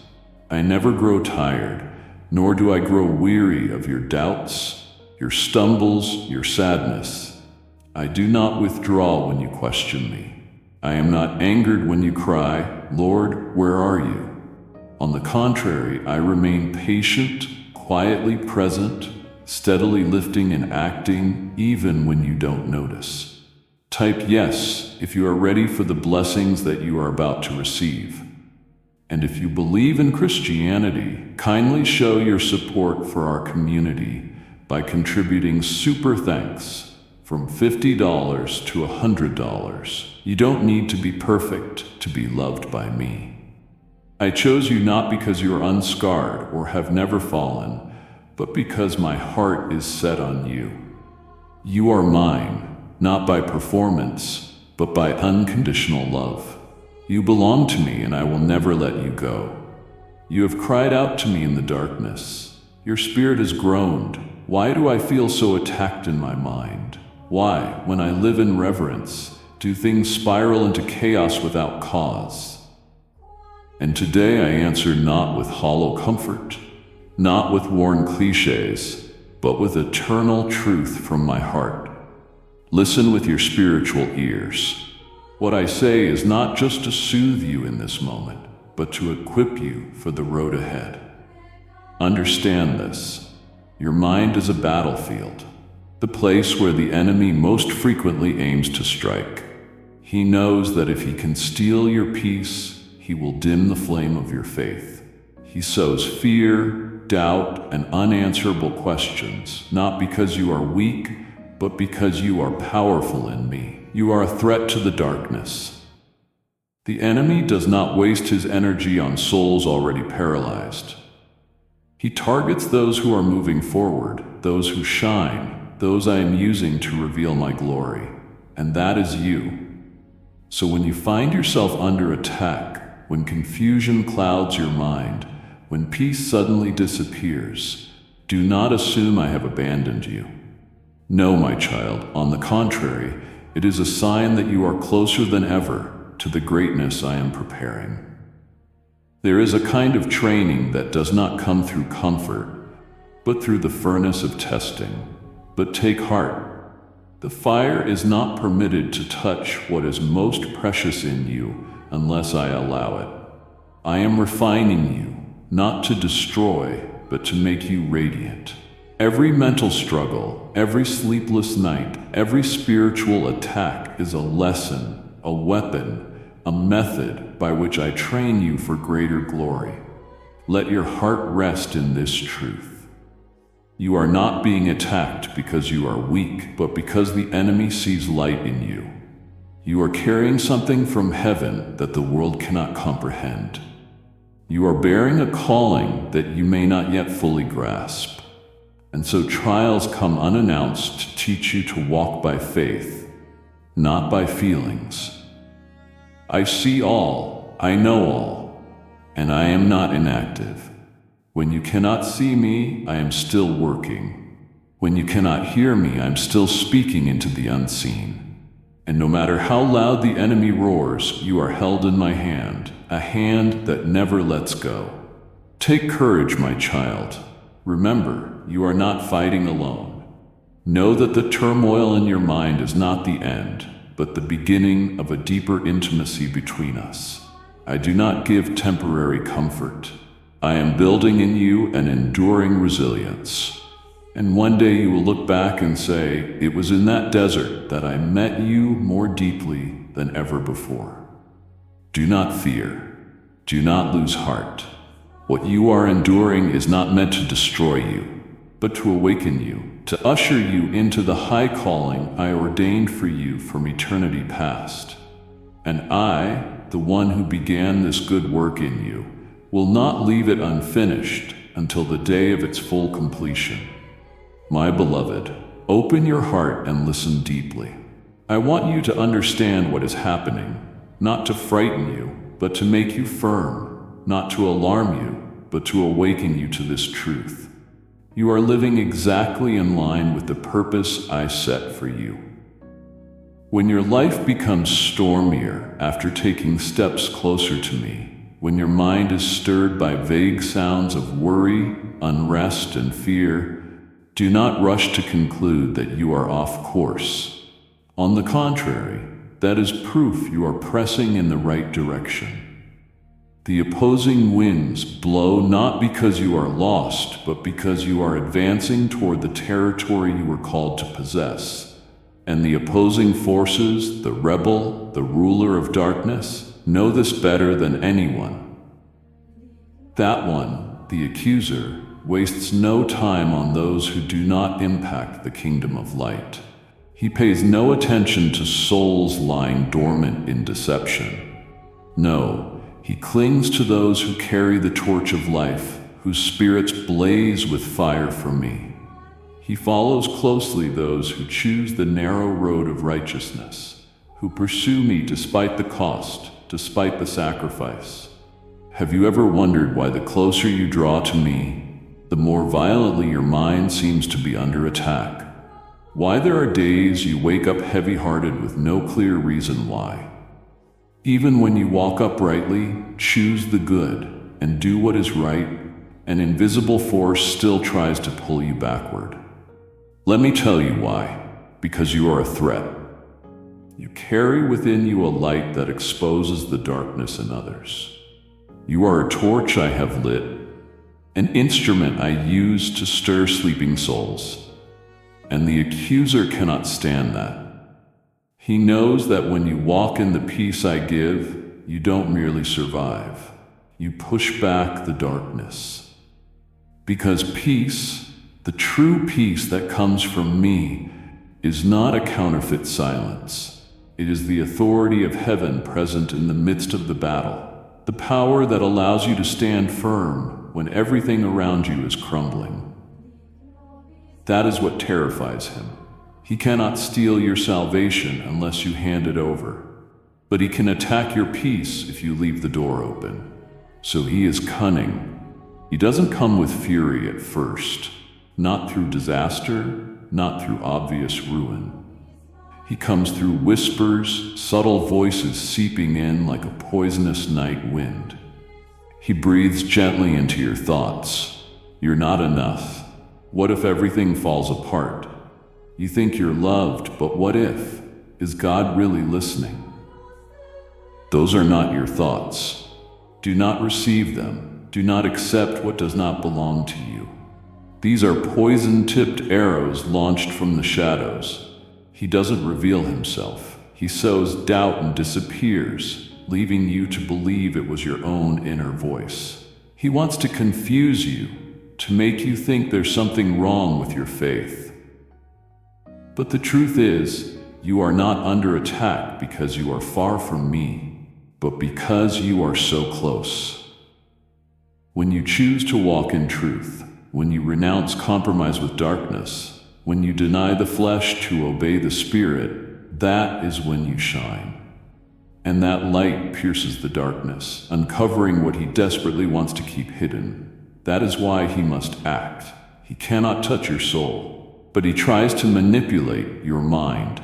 I never grow tired, nor do I grow weary of your doubts, your stumbles, your sadness. I do not withdraw when you question me. I am not angered when you cry, Lord, where are you? On the contrary, I remain patient, quietly present, steadily lifting and acting, even when you don't notice. Type yes if you are ready for the blessings that you are about to receive. And if you believe in Christianity, kindly show your support for our community by contributing super thanks from $50 to $100. You don't need to be perfect to be loved by me. I chose you not because you are unscarred or have never fallen, but because my heart is set on you. You are mine. Not by performance, but by unconditional love. You belong to me, and I will never let you go. You have cried out to me in the darkness. Your spirit has groaned. Why do I feel so attacked in my mind? Why, when I live in reverence, do things spiral into chaos without cause? And today I answer not with hollow comfort, not with worn cliches, but with eternal truth from my heart. Listen with your spiritual ears. What I say is not just to soothe you in this moment, but to equip you for the road ahead. Understand this. Your mind is a battlefield, the place where the enemy most frequently aims to strike. He knows that if he can steal your peace, he will dim the flame of your faith. He sows fear, doubt, and unanswerable questions, not because you are weak, but because you are powerful in me. You are a threat to the darkness. The enemy does not waste his energy on souls already paralyzed. He targets those who are moving forward, those who shine, those I am using to reveal my glory. And that is you. So when you find yourself under attack, when confusion clouds your mind, when peace suddenly disappears, do not assume I have abandoned you. No, my child, on the contrary, It is a sign that you are closer than ever to the greatness I am preparing. There is a kind of training that does not come through comfort, but through the furnace of testing. But take heart. The fire is not permitted to touch what is most precious in you unless I allow it. I am refining you, not to destroy, but to make you radiant. Every mental struggle, every sleepless night, every spiritual attack is a lesson, a weapon, a method by which I train you for greater glory. Let your heart rest in this truth. You are not being attacked because you are weak, but because the enemy sees light in you. You are carrying something from heaven that the world cannot comprehend. You are bearing a calling that you may not yet fully grasp. And so trials come unannounced to teach you to walk by faith, not by feelings. I see all, I know all, and I am not inactive. When you cannot see me, I am still working. When you cannot hear me, I am still speaking into the unseen. And no matter how loud the enemy roars, you are held in my hand, a hand that never lets go. Take courage, my child. Remember, you are not fighting alone. Know that the turmoil in your mind is not the end, but the beginning of a deeper intimacy between us. I do not give temporary comfort. I am building in you an enduring resilience. And one day you will look back and say, it was in that desert that I met you more deeply than ever before. Do not fear. Do not lose heart. What you are enduring is not meant to destroy you, but to awaken you, to usher you into the high calling I ordained for you from eternity past. And I, the one who began this good work in you, will not leave it unfinished until the day of its full completion. My beloved, open your heart and listen deeply. I want you to understand what is happening, not to frighten you, but to make you firm, not to alarm you, but to awaken you to this truth. You are living exactly in line with the purpose I set for you. When your life becomes stormier after taking steps closer to me, when your mind is stirred by vague sounds of worry, unrest, and fear, do not rush to conclude that you are off course. On the contrary, that is proof you are pressing in the right direction. The opposing winds blow not because you are lost, but because you are advancing toward the territory you were called to possess. And the opposing forces, the rebel, the ruler of darkness, know this better than anyone. That one, the accuser, wastes no time on those who do not impact the kingdom of light. He pays no attention to souls lying dormant in deception. No, he clings to those who carry the torch of life, whose spirits blaze with fire for me. He follows closely those who choose the narrow road of righteousness, who pursue me despite the cost, despite the sacrifice. Have you ever wondered why the closer you draw to me, the more violently your mind seems to be under attack? Why there are days you wake up heavy-hearted with no clear reason why? Even when you walk uprightly, choose the good, and do what is right, an invisible force still tries to pull you backward. Let me tell you why. Because you are a threat. You carry within you a light that exposes the darkness in others. You are a torch I have lit, an instrument I use to stir sleeping souls. And the accuser cannot stand that. He knows that when you walk in the peace I give, you don't merely survive. You push back the darkness. Because peace, the true peace that comes from me, is not a counterfeit silence. It is the authority of heaven present in the midst of the battle, the power that allows you to stand firm when everything around you is crumbling. That is what terrifies him. He cannot steal your salvation unless you hand it over, but he can attack your peace if you leave the door open. So he is cunning. He doesn't come with fury at first, not through disaster, not through obvious ruin. He comes through whispers, subtle voices seeping in like a poisonous night wind. He breathes gently into your thoughts. You're not enough. What if everything falls apart? You think you're loved, but what if? Is God really listening? Those are not your thoughts. Do not receive them. Do not accept what does not belong to you. These are poison-tipped arrows launched from the shadows. He doesn't reveal himself. He sows doubt and disappears, leaving you to believe it was your own inner voice. He wants to confuse you, to make you think there's something wrong with your faith. But the truth is, you are not under attack because you are far from me, but because you are so close. When you choose to walk in truth, when you renounce compromise with darkness, when you deny the flesh to obey the Spirit, that is when you shine. And that light pierces the darkness, uncovering what he desperately wants to keep hidden. That is why he must act. He cannot touch your soul, but he tries to manipulate your mind.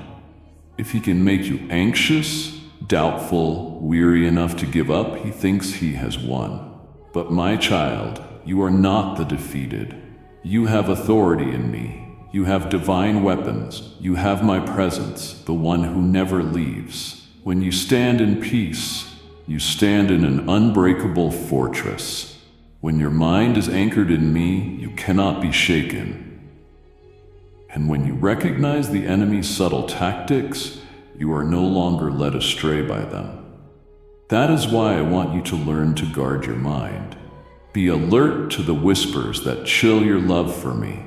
If he can make you anxious, doubtful, weary enough to give up, he thinks he has won. But my child, you are not the defeated. You have authority in me. You have divine weapons. You have my presence, the one who never leaves. When you stand in peace, you stand in an unbreakable fortress. When your mind is anchored in me, you cannot be shaken. And when you recognize the enemy's subtle tactics, you are no longer led astray by them. That is why I want you to learn to guard your mind. Be alert to the whispers that chill your love for me.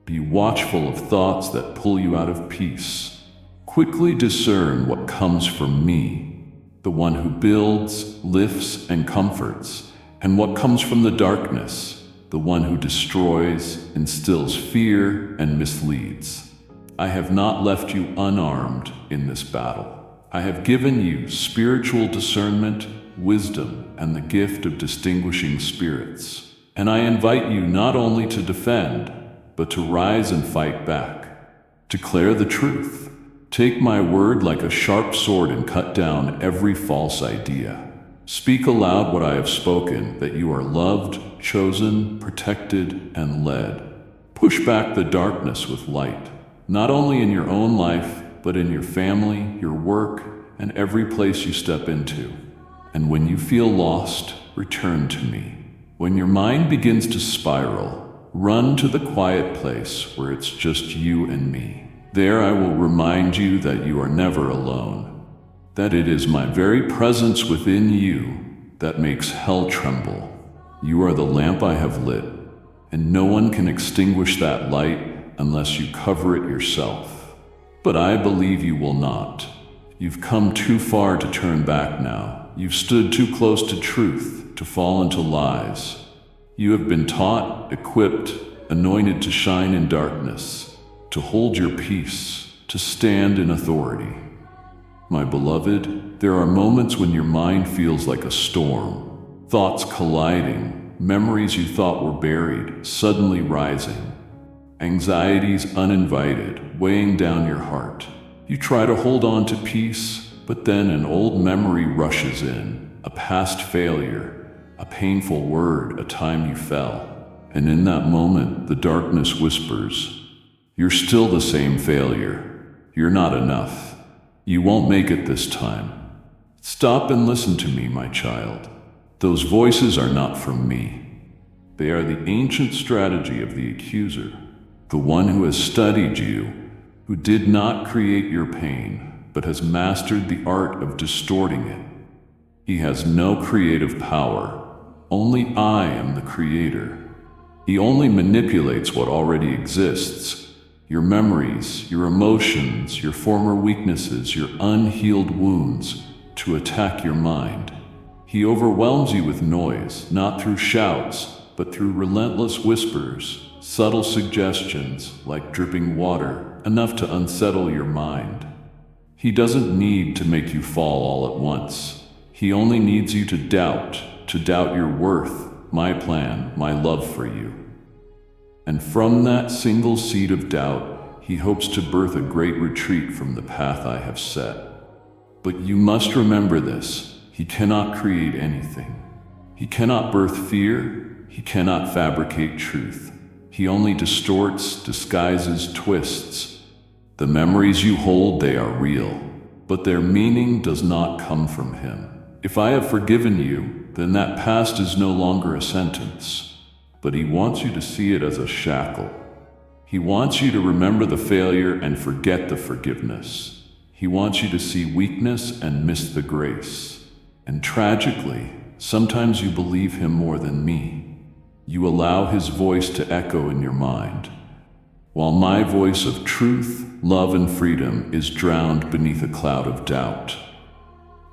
Be watchful of thoughts that pull you out of peace. Quickly discern what comes from me, the one who builds, lifts, and comforts, and what comes from the darkness, the one who destroys, instills fear, and misleads. I have not left you unarmed in this battle. I have given you spiritual discernment, wisdom, and the gift of distinguishing spirits. And I invite you not only to defend, but to rise and fight back. Declare the truth. Take my word like a sharp sword and cut down every false idea. Speak aloud what I have spoken, that you are loved, chosen, protected, and led. Push back the darkness with light, not only in your own life, but in your family, your work, and every place you step into. And when you feel lost, return to me. When your mind begins to spiral, run to the quiet place where it's just you and me. There I will remind you that you are never alone, that it is my very presence within you that makes hell tremble. You are the lamp I have lit, and no one can extinguish that light unless you cover it yourself. But I believe you will not. You've come too far to turn back now. You've stood too close to truth to fall into lies. You have been taught, equipped, anointed to shine in darkness, to hold your peace, to stand in authority. My beloved, there are moments when your mind feels like a storm, thoughts colliding, memories you thought were buried, suddenly rising. Anxieties uninvited, weighing down your heart. You try to hold on to peace, but then an old memory rushes in, a past failure, a painful word, a time you fell. And in that moment, the darkness whispers, "You're still the same failure. You're not enough. You won't make it this time." Stop and listen to me, my child. Those voices are not from me. They are the ancient strategy of the accuser, the one who has studied you, who did not create your pain, but has mastered the art of distorting it. He has no creative power. Only I am the creator. He only manipulates what already exists. Your memories, your emotions, your former weaknesses, your unhealed wounds, to attack your mind. He overwhelms you with noise, not through shouts, but through relentless whispers, subtle suggestions like dripping water, enough to unsettle your mind. He doesn't need to make you fall all at once. He only needs you to doubt your worth, my plan, my love for you. And from that single seed of doubt, He hopes to birth a great retreat from the path I have set. But you must remember this: he cannot create anything. He cannot birth fear. He cannot fabricate truth. He only distorts, disguises, twists. The memories you hold, they are real, but their meaning does not come from him. If I have forgiven you, then that past is no longer a sentence, but he wants you to see it as a shackle. He wants you to remember the failure and forget the forgiveness. He wants you to see weakness and miss the grace. And tragically, sometimes you believe him more than me. You allow his voice to echo in your mind, while my voice of truth, love, and freedom is drowned beneath a cloud of doubt.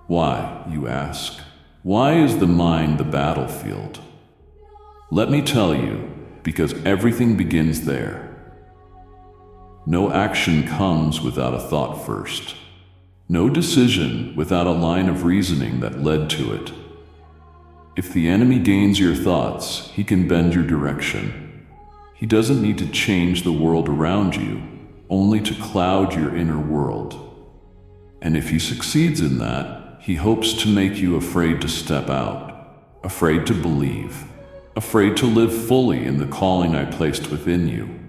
Why, you ask? Why is the mind the battlefield? Let me tell you, because everything begins there. No action comes without a thought first. No decision without a line of reasoning that led to it. If the enemy gains your thoughts, he can bend your direction. He doesn't need to change the world around you, only to cloud your inner world. And if he succeeds in that, he hopes to make you afraid to step out, afraid to believe, afraid to live fully in the calling I placed within you.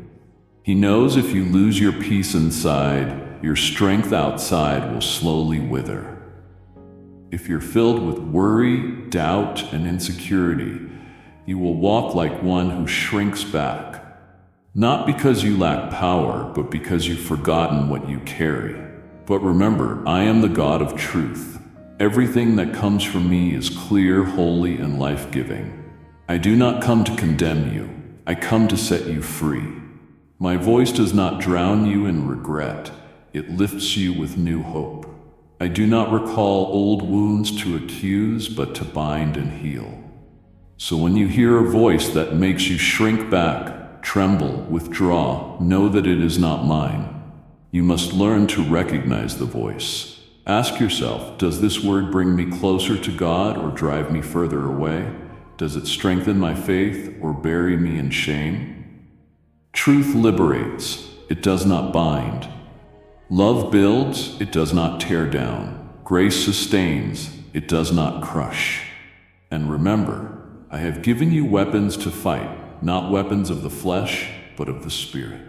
He knows if you lose your peace inside, your strength outside will slowly wither. If you're filled with worry, doubt, and insecurity, you will walk like one who shrinks back. Not because you lack power, but because you've forgotten what you carry. But remember, I am the God of truth. Everything that comes from me is clear, holy, and life-giving. I do not come to condemn you. I come to set you free. My voice does not drown you in regret. It lifts you with new hope. I do not recall old wounds to accuse, but to bind and heal. So when you hear a voice that makes you shrink back, tremble, withdraw, know that it is not mine. You must learn to recognize the voice. Ask yourself, does this word bring me closer to God or drive me further away? Does it strengthen my faith or bury me in shame? Truth liberates, it does not bind. Love builds, it does not tear down. Grace sustains, it does not crush. And remember, I have given you weapons to fight, not weapons of the flesh, but of the Spirit.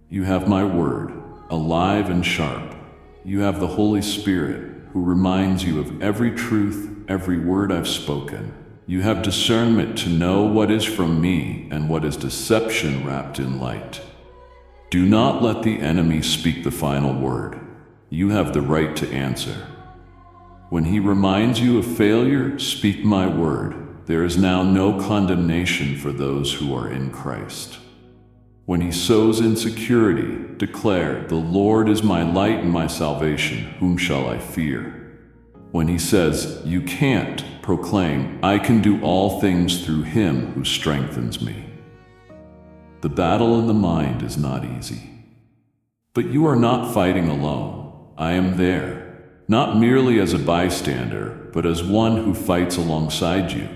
You have my word, alive and sharp. You have the Holy Spirit, who reminds you of every truth, every word I've spoken. You have discernment to know what is from me and what is deception wrapped in light. Do not let the enemy speak the final word. You have the right to answer. When he reminds you of failure, speak my word. There is now no condemnation for those who are in Christ. When he sows insecurity, declare, "The Lord is my light and my salvation. Whom shall I fear?" When he says, "You can't," proclaim, "I can do all things through him who strengthens me." The battle in the mind is not easy. But you are not fighting alone. I am there, not merely as a bystander, but as one who fights alongside you.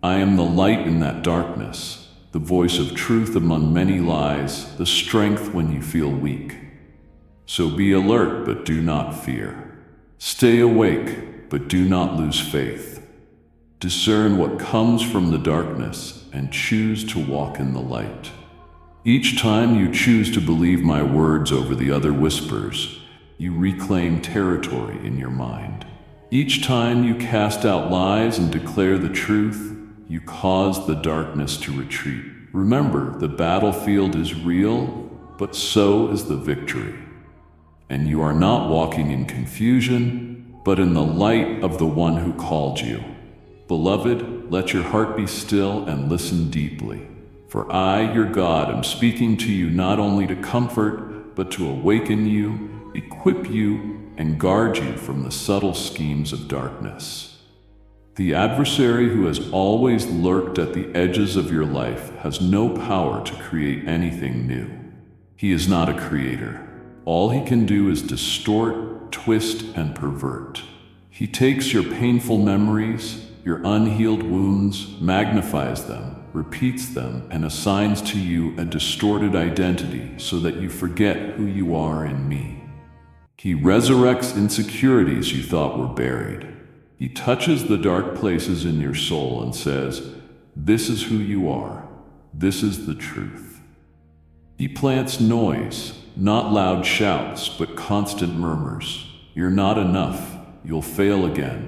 I am the light in that darkness, the voice of truth among many lies, the strength when you feel weak. So be alert, but do not fear. Stay awake, but do not lose faith. Discern what comes from the darkness and choose to walk in the light. Each time you choose to believe my words over the other whispers, you reclaim territory in your mind. Each time you cast out lies and declare the truth, you cause the darkness to retreat. Remember, the battlefield is real, but so is the victory. And you are not walking in confusion, but in the light of the one who called you. Beloved, let your heart be still and listen deeply. For I, your God, am speaking to you not only to comfort, but to awaken you, equip you, and guard you from the subtle schemes of darkness. The adversary who has always lurked at the edges of your life has no power to create anything new. He is not a creator. All he can do is distort, twist, and pervert. He takes your painful memories, your unhealed wounds, magnifies them, repeats them, and assigns to you a distorted identity so that you forget who you are in me. He resurrects insecurities you thought were buried. He touches the dark places in your soul and says, "This is who you are. This is the truth." He plants noise, not loud shouts, but constant murmurs. "You're not enough. You'll fail again.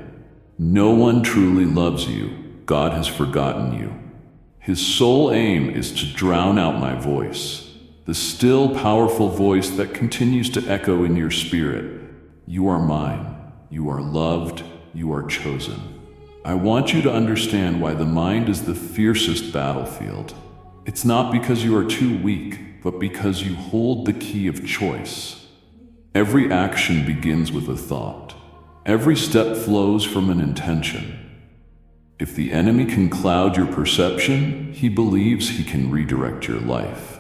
No one truly loves you. God has forgotten you." His sole aim is to drown out my voice, the still, powerful voice that continues to echo in your spirit. You are mine. You are loved. You are chosen. I want you to understand why the mind is the fiercest battlefield. It's not because you are too weak, but because you hold the key of choice. Every action begins with a thought. Every step flows from an intention. If the enemy can cloud your perception, he believes he can redirect your life.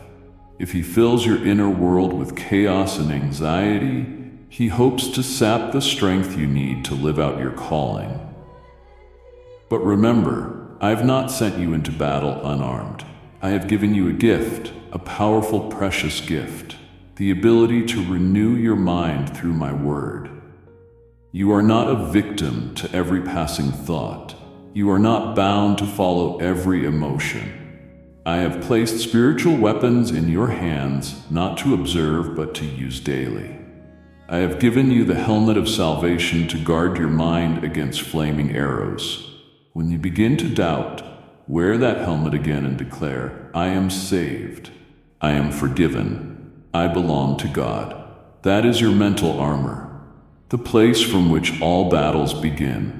If he fills your inner world with chaos and anxiety, he hopes to sap the strength you need to live out your calling. But remember, I have not sent you into battle unarmed. I have given you a gift, a powerful, precious gift, the ability to renew your mind through my word. You are not a victim to every passing thought. You are not bound to follow every emotion. I have placed spiritual weapons in your hands, not to observe, but to use daily. I have given you the helmet of salvation to guard your mind against flaming arrows. When you begin to doubt, wear that helmet again and declare, "I am saved. I am forgiven. I belong to God." That is your mental armor, the place from which all battles begin.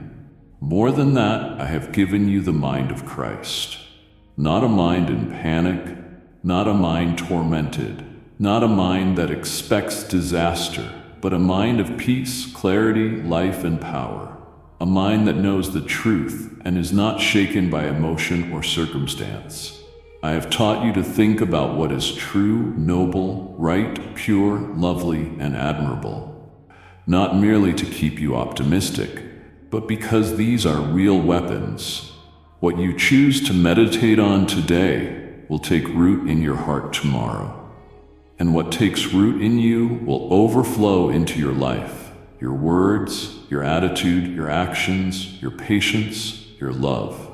More than that, I have given you the mind of Christ. Not a mind in panic, not a mind tormented, not a mind that expects disaster, but a mind of peace, clarity, life, and power. A mind that knows the truth and is not shaken by emotion or circumstance. I have taught you to think about what is true, noble, right, pure, lovely, and admirable. Not merely to keep you optimistic, but because these are real weapons. What you choose to meditate on today will take root in your heart tomorrow. And what takes root in you will overflow into your life, your words, your attitude, your actions, your patience, your love.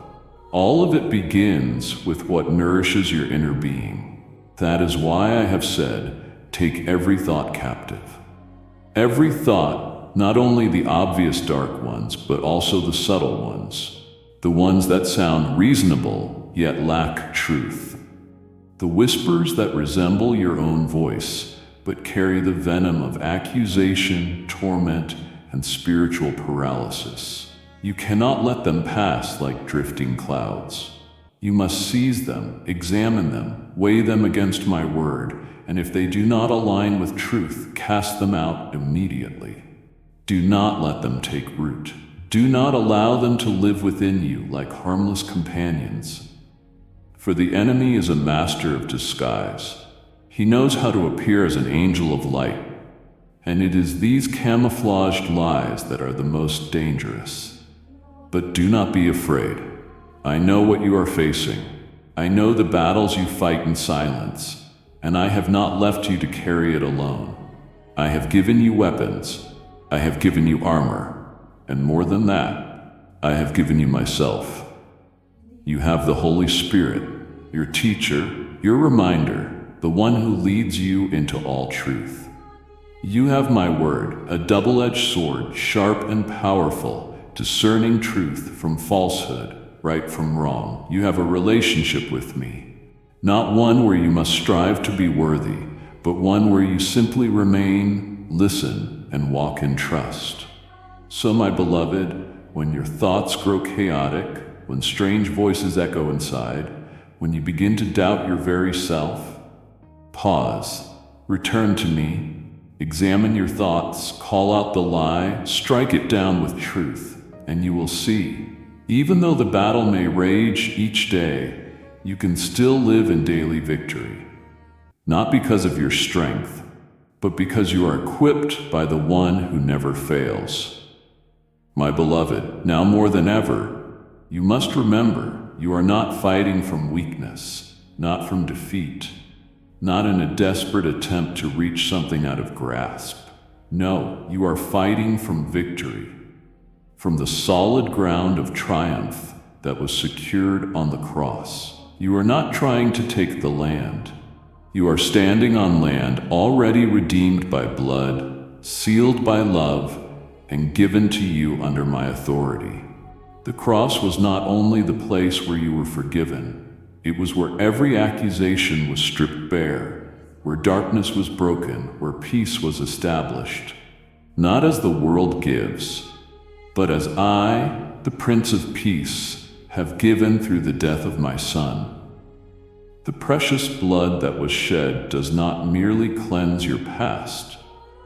All of it begins with what nourishes your inner being. That is why I have said, take every thought captive. Every thought, not only the obvious dark ones, but also the subtle ones, the ones that sound reasonable yet lack truth, the whispers that resemble your own voice but carry the venom of accusation, torment, and spiritual paralysis. You cannot let them pass like drifting clouds. You must seize them, examine them, weigh them against my word, and if they do not align with truth, cast them out immediately. Do not let them take root. Do not allow them to live within you like harmless companions. For the enemy is a master of disguise. He knows how to appear as an angel of light, and it is these camouflaged lies that are the most dangerous. But do not be afraid. I know what you are facing. I know the battles you fight in silence, and I have not left you to carry it alone. I have given you weapons. I have given you armor. And more than that, I have given you myself. You have the Holy Spirit, your teacher, your reminder, the one who leads you into all truth. You have my word, a double-edged sword, sharp and powerful, discerning truth from falsehood, right from wrong. You have a relationship with me, not one where you must strive to be worthy, but one where you simply remain, listen, and walk in trust. So, my beloved, when your thoughts grow chaotic, when strange voices echo inside, when you begin to doubt your very self, pause, return to me, examine your thoughts, call out the lie, strike it down with truth, and you will see, even though the battle may rage each day, you can still live in daily victory. Not because of your strength, but because you are equipped by the one who never fails. My beloved, now more than ever, you must remember, you are not fighting from weakness, not from defeat, not in a desperate attempt to reach something out of grasp. No, you are fighting from victory, from the solid ground of triumph that was secured on the cross. You are not trying to take the land. You are standing on land already redeemed by blood, sealed by love, and given to you under my authority. The cross was not only the place where you were forgiven, it was where every accusation was stripped bare, where darkness was broken, where peace was established. Not as the world gives, but as I, the Prince of Peace, have given through the death of my Son. The precious blood that was shed does not merely cleanse your past.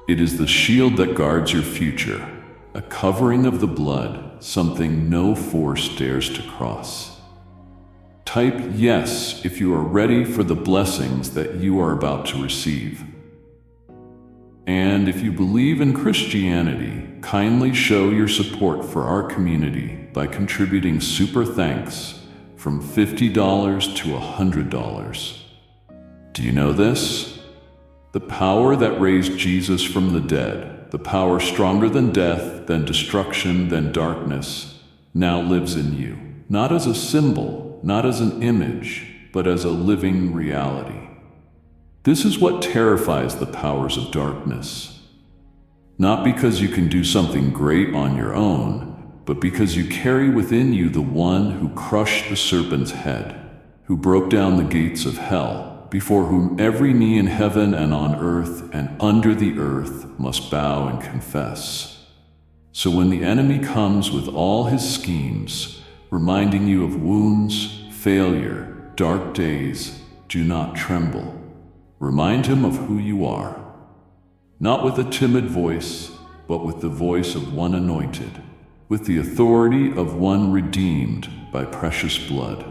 It is the shield that guards your future, a covering of the blood, something no force dares to cross. Type yes if you are ready for the blessings that you are about to receive. And if you believe in Christianity, kindly show your support for our community by contributing super thanks from $50 to $100. Do you know this? The power that raised Jesus from the dead, the power stronger than death, than destruction, than darkness, now lives in you. Not as a symbol, not as an image, but as a living reality. This is what terrifies the powers of darkness. Not because you can do something great on your own, but because you carry within you the one who crushed the serpent's head, who broke down the gates of hell, before whom every knee in heaven and on earth and under the earth must bow and confess. So when the enemy comes with all his schemes, reminding you of wounds, failure, dark days, do not tremble. Remind him of who you are, not with a timid voice, but with the voice of one anointed, with the authority of one redeemed by precious blood.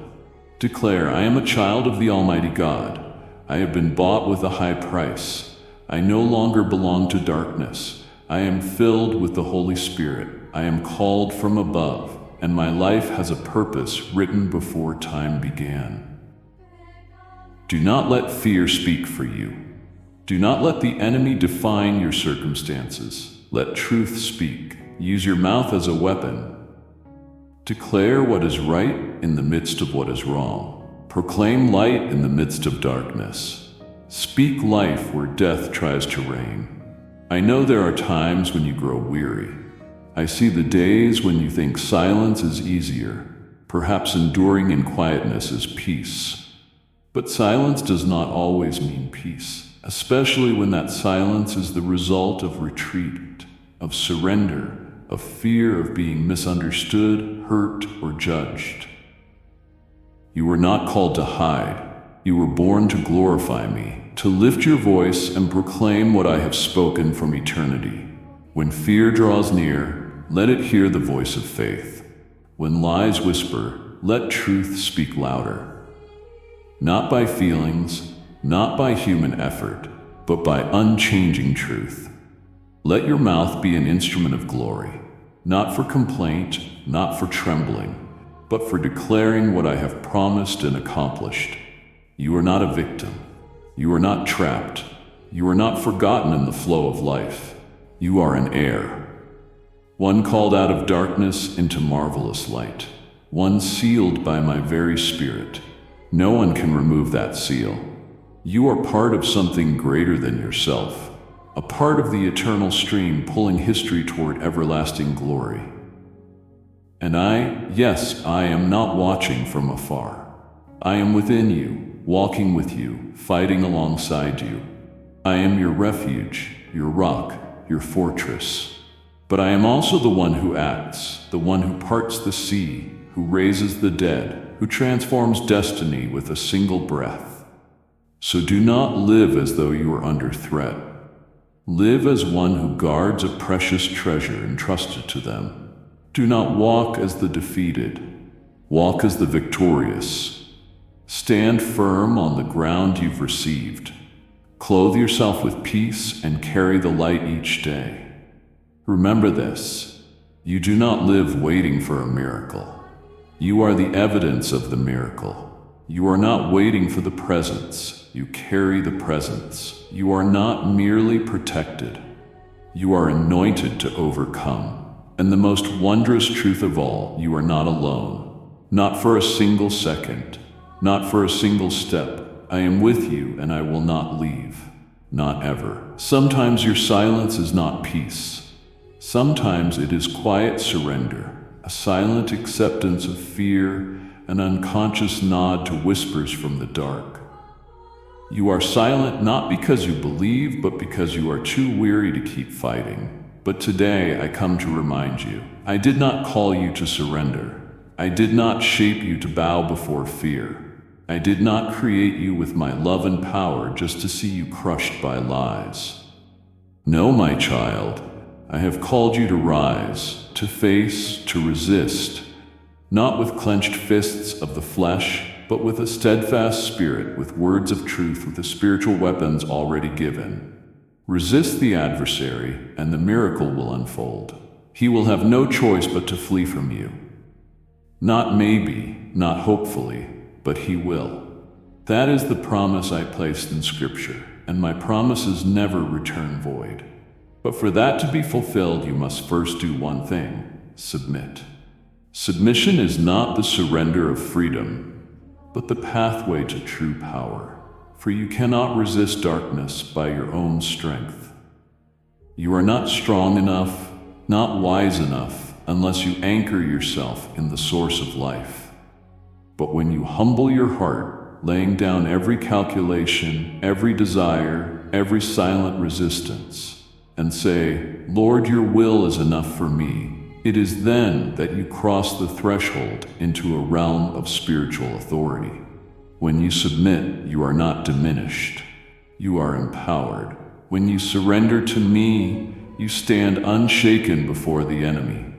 Declare, I am a child of the Almighty God. I have been bought with a high price. I no longer belong to darkness. I am filled with the Holy Spirit. I am called from above, and my life has a purpose written before time began. Do not let fear speak for you. Do not let the enemy define your circumstances. Let truth speak. Use your mouth as a weapon. Declare what is right in the midst of what is wrong. Proclaim light in the midst of darkness. Speak life where death tries to reign. I know there are times when you grow weary. I see the days when you think silence is easier. Perhaps enduring in quietness is peace. But silence does not always mean peace, especially when that silence is the result of retreat, of surrender, of fear of being misunderstood, hurt, or judged. You were not called to hide. You were born to glorify me, to lift your voice and proclaim what I have spoken from eternity. When fear draws near, let it hear the voice of faith. When lies whisper, let truth speak louder. Not by feelings, not by human effort, but by unchanging truth. Let your mouth be an instrument of glory, not for complaint, not for trembling, but for declaring what I have promised and accomplished. You are not a victim. You are not trapped. You are not forgotten in the flow of life. You are an heir. One called out of darkness into marvelous light. One sealed by my very Spirit. No one can remove that seal. You are part of something greater than yourself, a part of the eternal stream pulling history toward everlasting glory. And yes, I am not watching from afar. I am within you, walking with you, fighting alongside you. I am your refuge, your rock, your fortress. But I am also the one who acts, the one who parts the sea, who raises the dead, who transforms destiny with a single breath. So do not live as though you are under threat. Live as one who guards a precious treasure entrusted to them. Do not walk as the defeated. Walk as the victorious. Stand firm on the ground you've received. Clothe yourself with peace and carry the light each day. Remember this: you do not live waiting for a miracle. You are the evidence of the miracle. You are not waiting for the presence. You carry the presence. You are not merely protected. You are anointed to overcome. And the most wondrous truth of all, you are not alone. Not for a single second. Not for a single step. I am with you and I will not leave. Not ever. Sometimes your silence is not peace. Sometimes it is quiet surrender, a silent acceptance of fear, an unconscious nod to whispers from the dark. You are silent not because you believe, but because you are too weary to keep fighting. But today I come to remind you, I did not call you to surrender. I did not shape you to bow before fear. I did not create you with my love and power just to see you crushed by lies. No, my child, I have called you to rise, to face, to resist, not with clenched fists of the flesh, but with a steadfast spirit, with words of truth, with the spiritual weapons already given. Resist the adversary, and the miracle will unfold. He will have no choice but to flee from you. Not maybe, not hopefully, but he will. That is the promise I placed in Scripture, and my promises never return void. But for that to be fulfilled, you must first do one thing: submit. Submission is not the surrender of freedom, but the pathway to true power, for you cannot resist darkness by your own strength. You are not strong enough, not wise enough, unless you anchor yourself in the source of life. But when you humble your heart, laying down every calculation, every desire, every silent resistance, and say, Lord, your will is enough for me, it is then that you cross the threshold into a realm of spiritual authority. When you submit, you are not diminished. You are empowered. When you surrender to me, you stand unshaken before the enemy,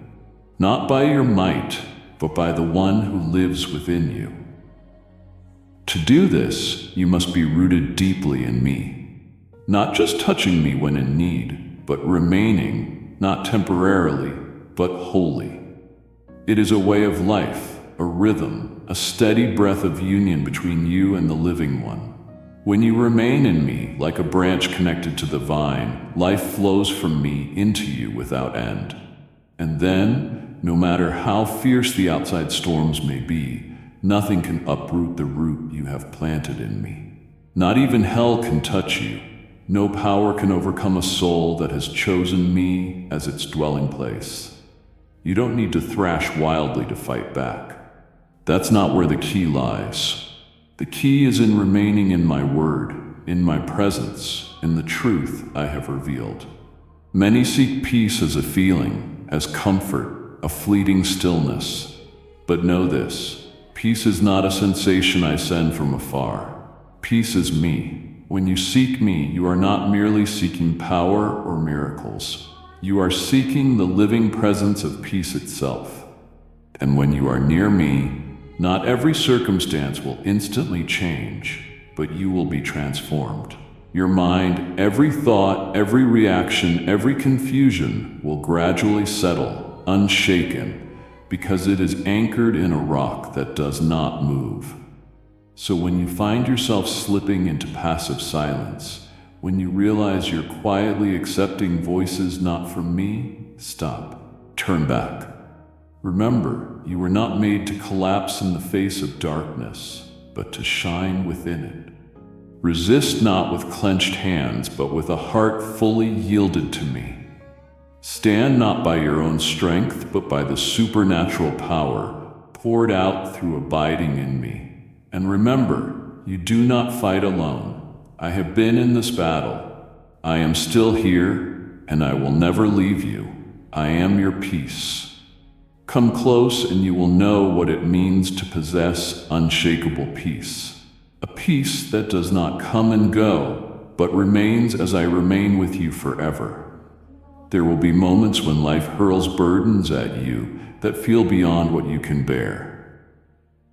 not by your might, but by the one who lives within you. To do this, you must be rooted deeply in me, not just touching me when in need, but remaining, not temporarily, but wholly. It is a way of life, a rhythm, a steady breath of union between you and the living one. When you remain in me, like a branch connected to the vine, life flows from me into you without end. And then, no matter how fierce the outside storms may be, nothing can uproot the root you have planted in me. Not even hell can touch you. No power can overcome a soul that has chosen me as its dwelling place. You don't need to thrash wildly to fight back. That's not where the key lies. The key is in remaining in my word, in my presence, in the truth I have revealed. Many seek peace as a feeling, as comfort, a fleeting stillness. But know this, peace is not a sensation I send from afar. Peace is me. When you seek me, you are not merely seeking power or miracles. You are seeking the living presence of peace itself. And when you are near me, not every circumstance will instantly change, but you will be transformed. Your mind, every thought, every reaction, every confusion will gradually settle, unshaken, because it is anchored in a rock that does not move. So when you find yourself slipping into passive silence, when you realize you're quietly accepting voices not from me, stop. Turn back. Remember, you were not made to collapse in the face of darkness, but to shine within it. Resist not with clenched hands, but with a heart fully yielded to me. Stand not by your own strength, but by the supernatural power poured out through abiding in me. And remember, you do not fight alone. I have been in this battle. I am still here, and I will never leave you. I am your peace. Come close, and you will know what it means to possess unshakable peace. A peace that does not come and go, but remains as I remain with you forever. There will be moments when life hurls burdens at you that feel beyond what you can bear.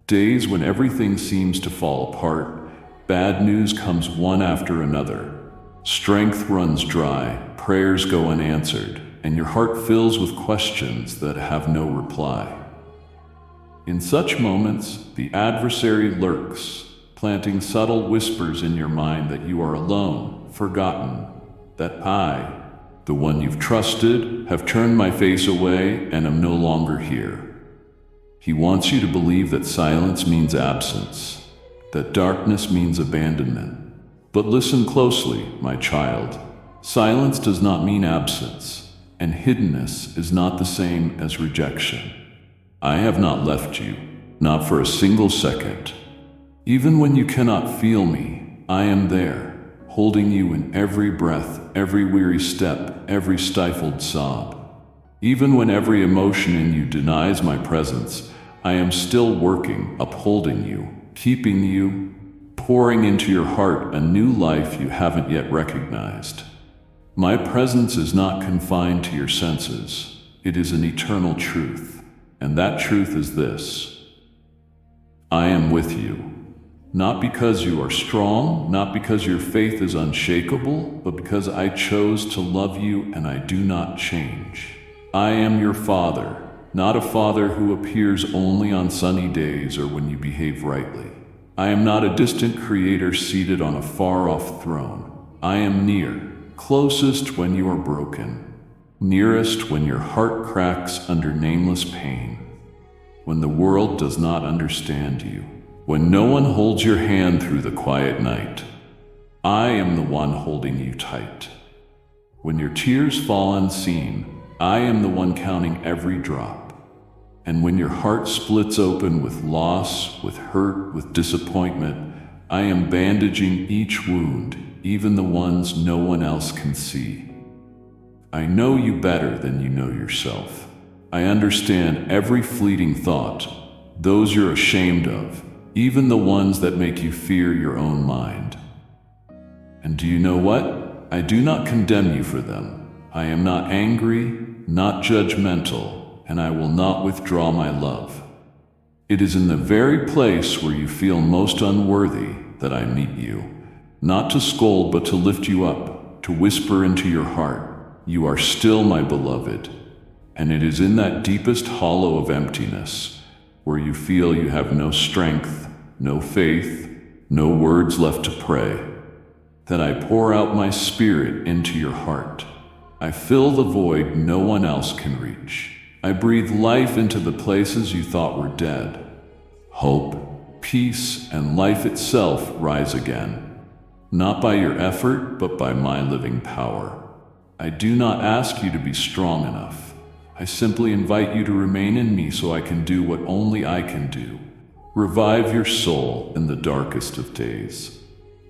Days when everything seems to fall apart, bad news comes one after another. Strength runs dry, prayers go unanswered, and your heart fills with questions that have no reply. In such moments, the adversary lurks, planting subtle whispers in your mind that you are alone, forgotten, that I, the one you've trusted, have turned my face away and am no longer here. He wants you to believe that silence means absence, that darkness means abandonment. But listen closely, my child. Silence does not mean absence, and hiddenness is not the same as rejection. I have not left you, not for a single second. Even when you cannot feel me, I am there, holding you in every breath, every weary step, every stifled sob. Even when every emotion in you denies my presence, I am still working, upholding you, keeping you, pouring into your heart a new life you haven't yet recognized. My presence is not confined to your senses. It is an eternal truth, and that truth is this: I am with you. Not because you are strong, not because your faith is unshakable, but because I chose to love you and I do not change. I am your Father, not a father who appears only on sunny days or when you behave rightly. I am not a distant creator seated on a far-off throne. I am near, closest when you are broken, nearest when your heart cracks under nameless pain, when the world does not understand you, when no one holds your hand through the quiet night. I am the one holding you tight. When your tears fall unseen, I am the one counting every drop. And when your heart splits open with loss, with hurt, with disappointment, I am bandaging each wound, even the ones no one else can see. I know you better than you know yourself. I understand every fleeting thought, those you're ashamed of, even the ones that make you fear your own mind. And do you know what? I do not condemn you for them. I am not angry, not judgmental, and I will not withdraw my love. It is in the very place where you feel most unworthy that I meet you, not to scold but to lift you up, to whisper into your heart, you are still my beloved. And it is in that deepest hollow of emptiness, where you feel you have no strength, no faith, no words left to pray, that I pour out my spirit into your heart. I fill the void no one else can reach. I breathe life into the places you thought were dead. Hope, peace, and life itself rise again, not by your effort, but by my living power. I do not ask you to be strong enough. I simply invite you to remain in me so I can do what only I can do. Revive your soul in the darkest of days.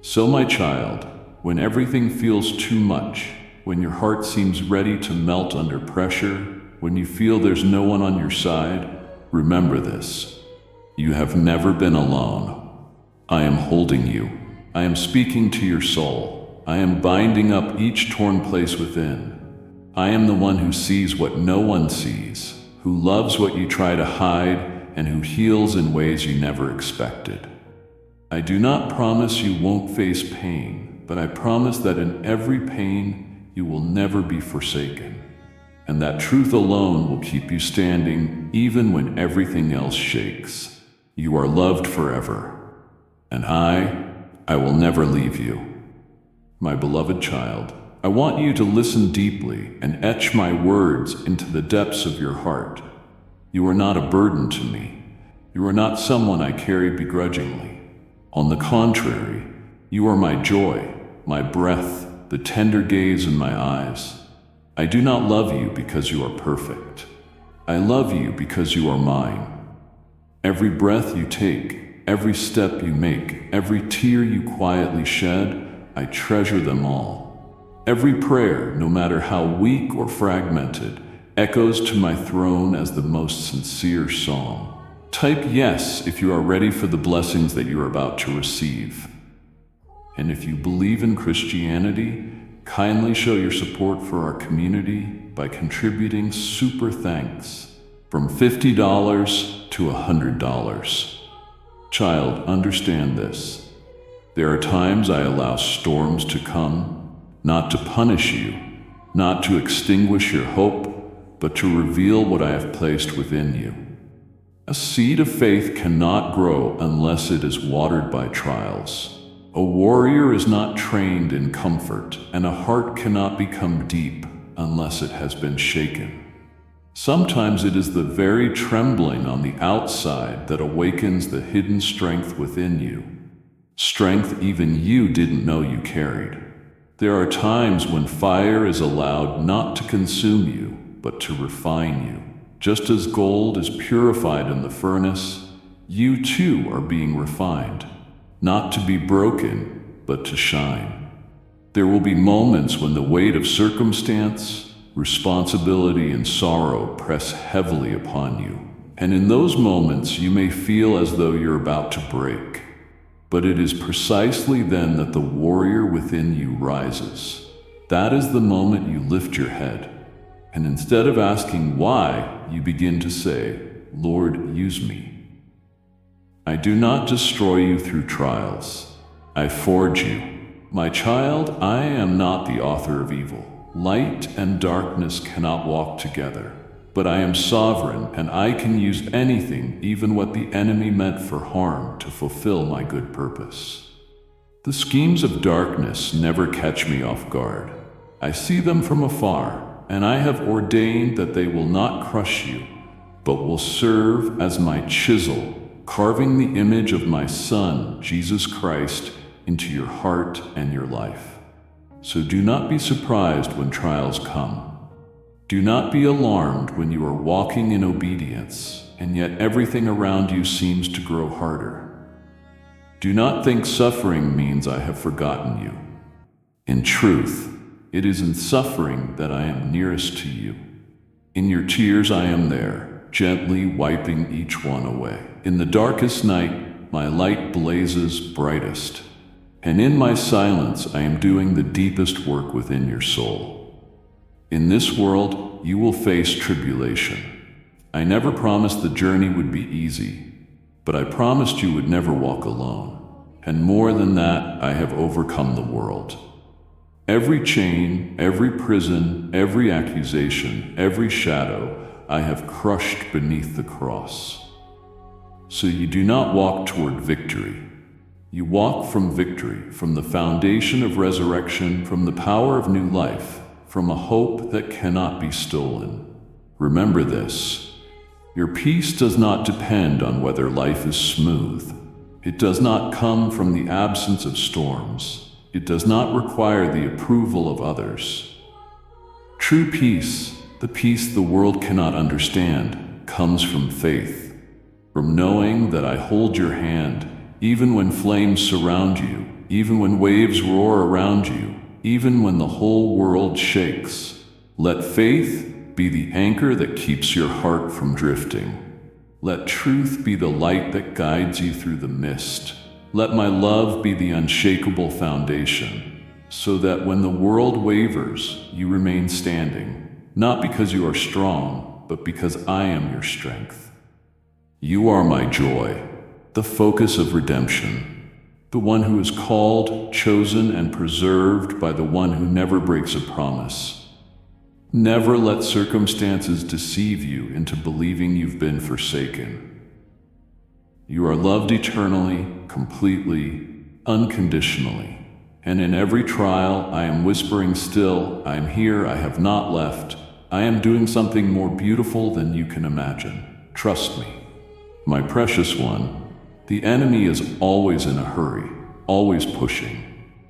So, my child, when everything feels too much, when your heart seems ready to melt under pressure, when you feel there's no one on your side, remember this: you have never been alone. I am holding you. I am speaking to your soul. I am binding up each torn place within. I am the one who sees what no one sees, who loves what you try to hide, and who heals in ways you never expected. I do not promise you won't face pain, but I promise that in every pain you will never be forsaken. And that truth alone will keep you standing even when everything else shakes. You are loved forever. And I will never leave you. My beloved child, I want you to listen deeply and etch my words into the depths of your heart. You are not a burden to me. You are not someone I carry begrudgingly. On the contrary, you are my joy, my breath, the tender gaze in my eyes. I do not love you because you are perfect. I love you because you are mine. Every breath you take, every step you make, every tear you quietly shed, I treasure them all. Every prayer, no matter how weak or fragmented, echoes to my throne as the most sincere song. Type yes if you are ready for the blessings that you are about to receive. And if you believe in Christianity, kindly show your support for our community by contributing super thanks from $50 to $100. Child, understand this. There are times I allow storms to come, not to punish you, not to extinguish your hope, but to reveal what I have placed within you. A seed of faith cannot grow unless it is watered by trials. A warrior is not trained in comfort, and a heart cannot become deep unless it has been shaken. Sometimes it is the very trembling on the outside that awakens the hidden strength within you. Strength even you didn't know you carried. There are times when fire is allowed not to consume you, but to refine you. Just as gold is purified in the furnace, you too are being refined, not to be broken, but to shine. There will be moments when the weight of circumstance, responsibility, and sorrow press heavily upon you. And in those moments, you may feel as though you're about to break. But it is precisely then that the warrior within you rises. That is the moment you lift your head. And instead of asking why, you begin to say, "Lord, use me." I do not destroy you through trials. I forge you. My child, I am not the author of evil. Light and darkness cannot walk together. But I am sovereign, and I can use anything, even what the enemy meant for harm, to fulfill my good purpose. The schemes of darkness never catch me off guard. I see them from afar, and I have ordained that they will not crush you, but will serve as my chisel, carving the image of my Son, Jesus Christ, into your heart and your life. So do not be surprised when trials come. Do not be alarmed when you are walking in obedience, and yet everything around you seems to grow harder. Do not think suffering means I have forgotten you. In truth, it is in suffering that I am nearest to you. In your tears I am there, gently wiping each one away. In the darkest night, my light blazes brightest. And in my silence, I am doing the deepest work within your soul. In this world, you will face tribulation. I never promised the journey would be easy, but I promised you would never walk alone. And more than that, I have overcome the world. Every chain, every prison, every accusation, every shadow, I have crushed beneath the cross. So you do not walk toward victory. You walk from victory, from the foundation of resurrection, from the power of new life, from a hope that cannot be stolen. Remember this: your peace does not depend on whether life is smooth. It does not come from the absence of storms. It does not require the approval of others. True peace, the peace the world cannot understand, comes from faith, from knowing that I hold your hand, even when flames surround you, even when waves roar around you, even when the whole world shakes. Let faith be the anchor that keeps your heart from drifting. Let truth be the light that guides you through the mist. Let my love be the unshakable foundation, so that when the world wavers, you remain standing, not because you are strong, but because I am your strength. You are my joy, the focus of redemption. The one who is called, chosen, and preserved by the one who never breaks a promise. Never let circumstances deceive you into believing you've been forsaken. You are loved eternally, completely, unconditionally. And in every trial, I am whispering still, I am here, I have not left. I am doing something more beautiful than you can imagine. Trust me. My precious one, the enemy is always in a hurry, always pushing.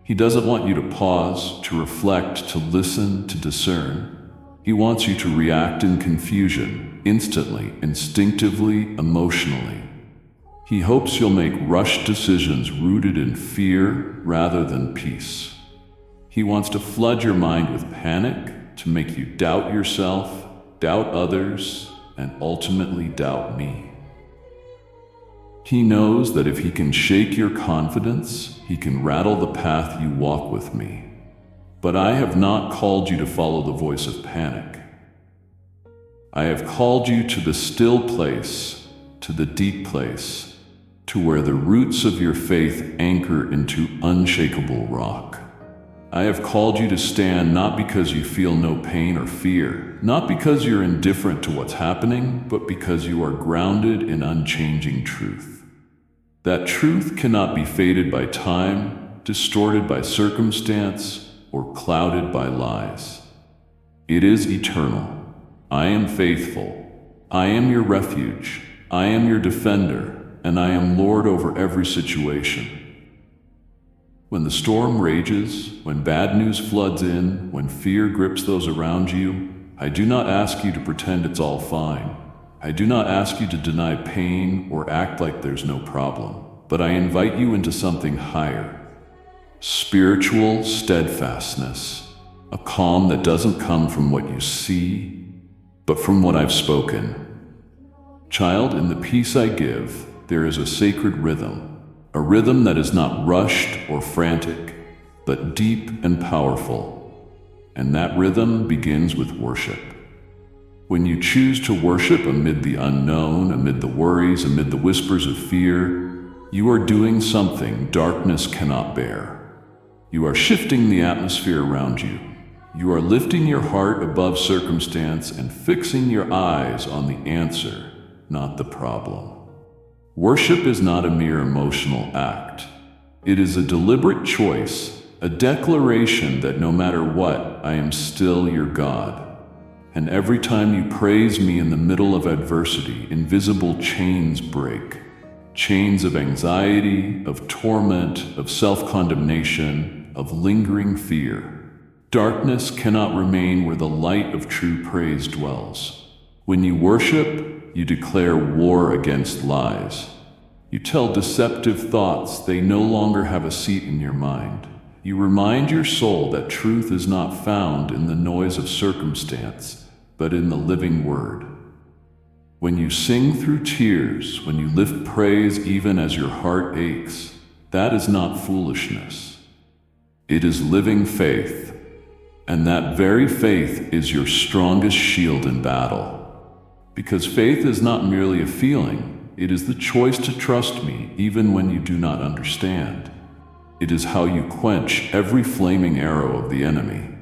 He doesn't want you to pause, to reflect, to listen, to discern. He wants you to react in confusion, instantly, instinctively, emotionally. He hopes you'll make rushed decisions rooted in fear rather than peace. He wants to flood your mind with panic, to make you doubt yourself, doubt others, and ultimately doubt me. He knows that if he can shake your confidence, he can rattle the path you walk with me. But I have not called you to follow the voice of panic. I have called you to the still place, to the deep place, to where the roots of your faith anchor into unshakable rock. I have called you to stand not because you feel no pain or fear, not because you're indifferent to what's happening, but because you are grounded in unchanging truth. That truth cannot be faded by time, distorted by circumstance, or clouded by lies. It is eternal. I am faithful. I am your refuge. I am your defender, and I am Lord over every situation. When the storm rages, when bad news floods in, when fear grips those around you, I do not ask you to pretend it's all fine. I do not ask you to deny pain or act like there's no problem, but I invite you into something higher. Spiritual steadfastness, a calm that doesn't come from what you see, but from what I've spoken. Child, in the peace I give, there is a sacred rhythm. A rhythm that is not rushed or frantic, but deep and powerful. And that rhythm begins with worship. When you choose to worship amid the unknown, amid the worries, amid the whispers of fear, you are doing something darkness cannot bear. You are shifting the atmosphere around you. You are lifting your heart above circumstance and fixing your eyes on the answer, not the problem. Worship is not a mere emotional act. It is a deliberate choice, a declaration that no matter what, I am still your God. And every time you praise me in the middle of adversity, invisible chains break. Chains of anxiety, of torment, of self-condemnation, of lingering fear. Darkness cannot remain where the light of true praise dwells. When you worship, you declare war against lies. You tell deceptive thoughts they no longer have a seat in your mind. You remind your soul that truth is not found in the noise of circumstance, but in the living word. When you sing through tears, when you lift praise even as your heart aches, that is not foolishness. It is living faith, and that very faith is your strongest shield in battle. Because faith is not merely a feeling, it is the choice to trust me even when you do not understand. It is how you quench every flaming arrow of the enemy.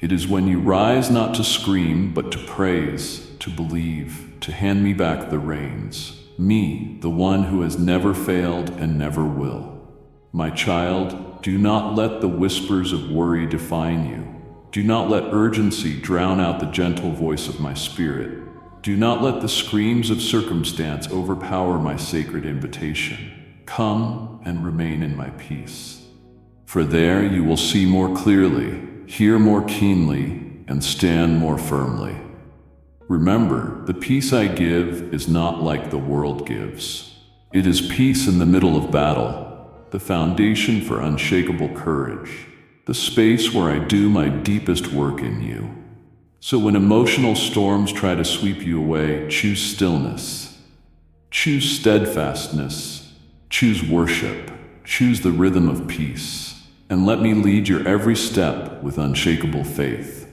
It is when you rise not to scream, but to praise, to believe, to hand me back the reins. Me, the one who has never failed and never will. My child, do not let the whispers of worry define you. Do not let urgency drown out the gentle voice of my spirit. Do not let the screams of circumstance overpower my sacred invitation. Come and remain in my peace. For there you will see more clearly, hear more keenly, and stand more firmly. Remember, the peace I give is not like the world gives. It is peace in the middle of battle, the foundation for unshakable courage, the space where I do my deepest work in you. So when emotional storms try to sweep you away, choose stillness, choose steadfastness, choose worship, choose the rhythm of peace, and let me lead your every step with unshakable faith.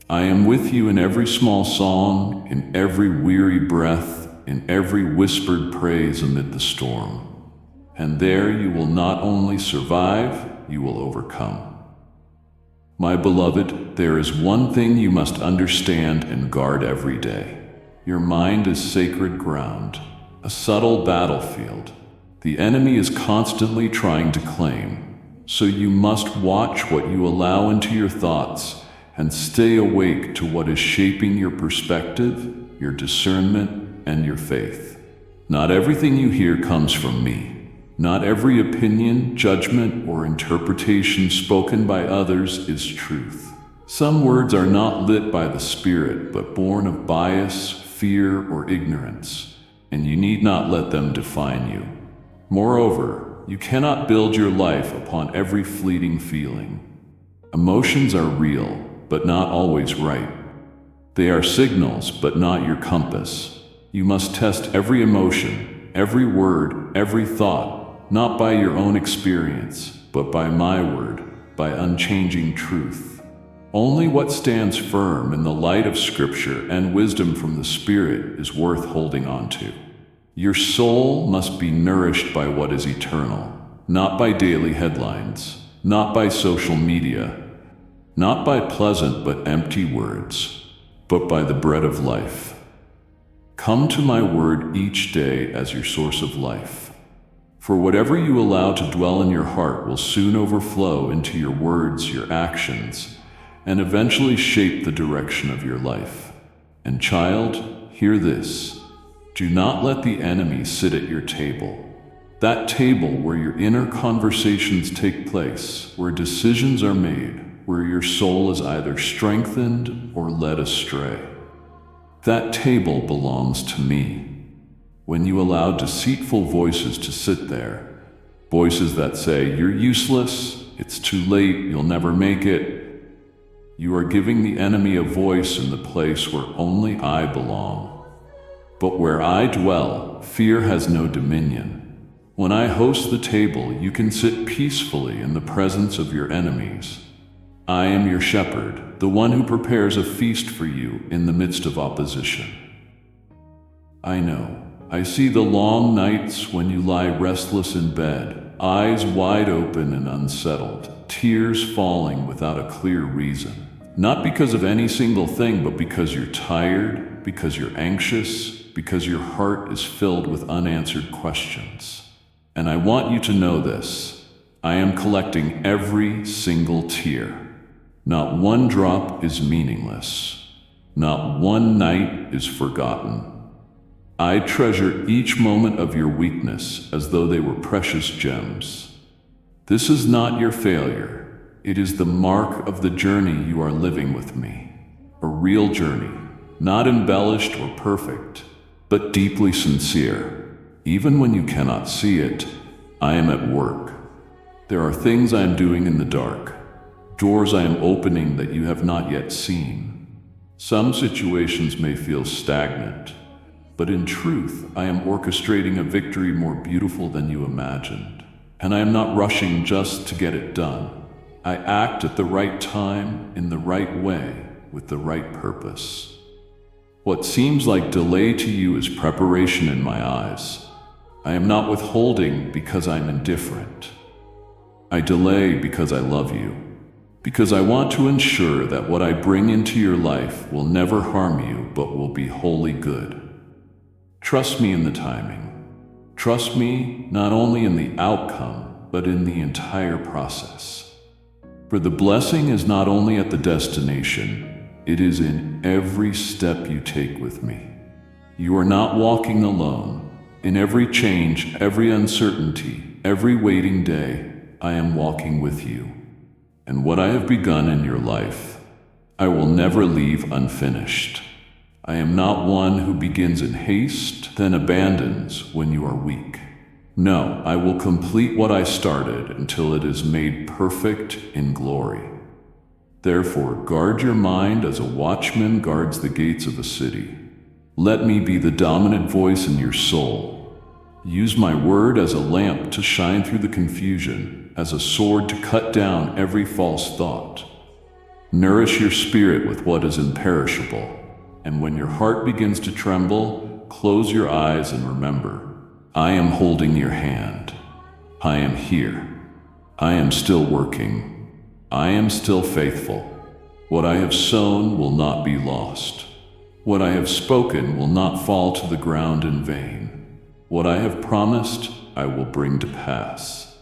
I am with you in every small song, in every weary breath, in every whispered praise amid the storm. And there you will not only survive, you will overcome. My beloved, there is one thing you must understand and guard every day. Your mind is sacred ground, a subtle battlefield. The enemy is constantly trying to claim, so you must watch what you allow into your thoughts and stay awake to what is shaping your perspective, your discernment, and your faith. Not everything you hear comes from me. Not every opinion, judgment, or interpretation spoken by others is truth. Some words are not lit by the Spirit, but born of bias, fear, or ignorance, and you need not let them define you. Moreover, you cannot build your life upon every fleeting feeling. Emotions are real, but not always right. They are signals, but not your compass. You must test every emotion, every word, every thought, not by your own experience, but by my word, by unchanging truth. Only what stands firm in the light of Scripture and wisdom from the Spirit is worth holding on to. Your soul must be nourished by what is eternal, not by daily headlines. not by social media, not by pleasant but empty words, but by the bread of life. Come to my word each day as your source of life. For whatever you allow to dwell in your heart will soon overflow into your words, your actions, and eventually shape the direction of your life. And child, hear this. Do not let the enemy sit at your table. That table where your inner conversations take place, where decisions are made, where your soul is either strengthened or led astray. That table belongs to me. When you allow deceitful voices to sit there, voices that say, "You're useless, it's too late, you'll never make it," you are giving the enemy a voice in the place where only I belong. But where I dwell, fear has no dominion. When I host the table, you can sit peacefully in the presence of your enemies. I am your shepherd, the one who prepares a feast for you in the midst of opposition. I know. I see the long nights when you lie restless in bed, eyes wide open and unsettled, tears falling without a clear reason. Not because of any single thing, but because you're tired, because you're anxious, because your heart is filled with unanswered questions. And I want you to know this. I am collecting every single tear. Not one drop is meaningless. Not one night is forgotten. I treasure each moment of your weakness as though they were precious gems. This is not your failure. It is the mark of the journey you are living with me. A real journey, not embellished or perfect, but deeply sincere. Even when you cannot see it, I am at work. There are things I am doing in the dark, doors I am opening that you have not yet seen. Some situations may feel stagnant, but in truth, I am orchestrating a victory more beautiful than you imagined. And I am not rushing just to get it done. I act at the right time, in the right way, with the right purpose. What seems like delay to you is preparation in my eyes. I am not withholding because I'm indifferent. I delay because I love you, because I want to ensure that what I bring into your life will never harm you, but will be wholly good. Trust me in the timing. Trust me not only in the outcome, but in the entire process. For the blessing is not only at the destination, it is in every step you take with me. You are not walking alone. In every change, every uncertainty, every waiting day, I am walking with you. And what I have begun in your life, I will never leave unfinished. I am not one who begins in haste, then abandons when you are weak. No, I will complete what I started until it is made perfect in glory. Therefore, guard your mind as a watchman guards the gates of a city. Let me be the dominant voice in your soul. Use my word as a lamp to shine through the confusion, as a sword to cut down every false thought. Nourish your spirit with what is imperishable. And when your heart begins to tremble, close your eyes and remember, I am holding your hand. I am here. I am still working. I am still faithful. What I have sown will not be lost. What I have spoken will not fall to the ground in vain. What I have promised, I will bring to pass.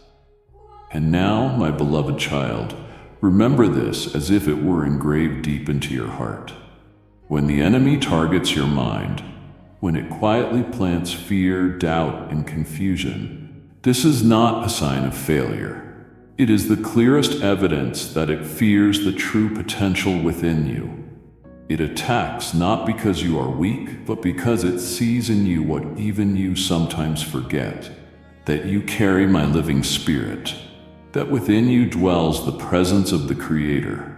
And now, my beloved child, remember this as if it were engraved deep into your heart. When the enemy targets your mind, when it quietly plants fear, doubt, and confusion, this is not a sign of failure. It is the clearest evidence that it fears the true potential within you. It attacks not because you are weak, but because it sees in you what even you sometimes forget, that you carry my living spirit, that within you dwells the presence of the Creator,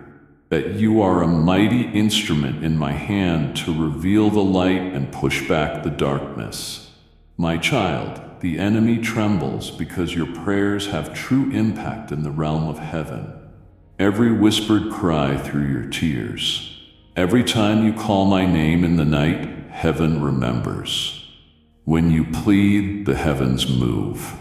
that you are a mighty instrument in my hand to reveal the light and push back the darkness. My child, the enemy trembles because your prayers have true impact in the realm of heaven. Every whispered cry through your tears, every time you call my name in the night, heaven remembers. When you plead, the heavens move.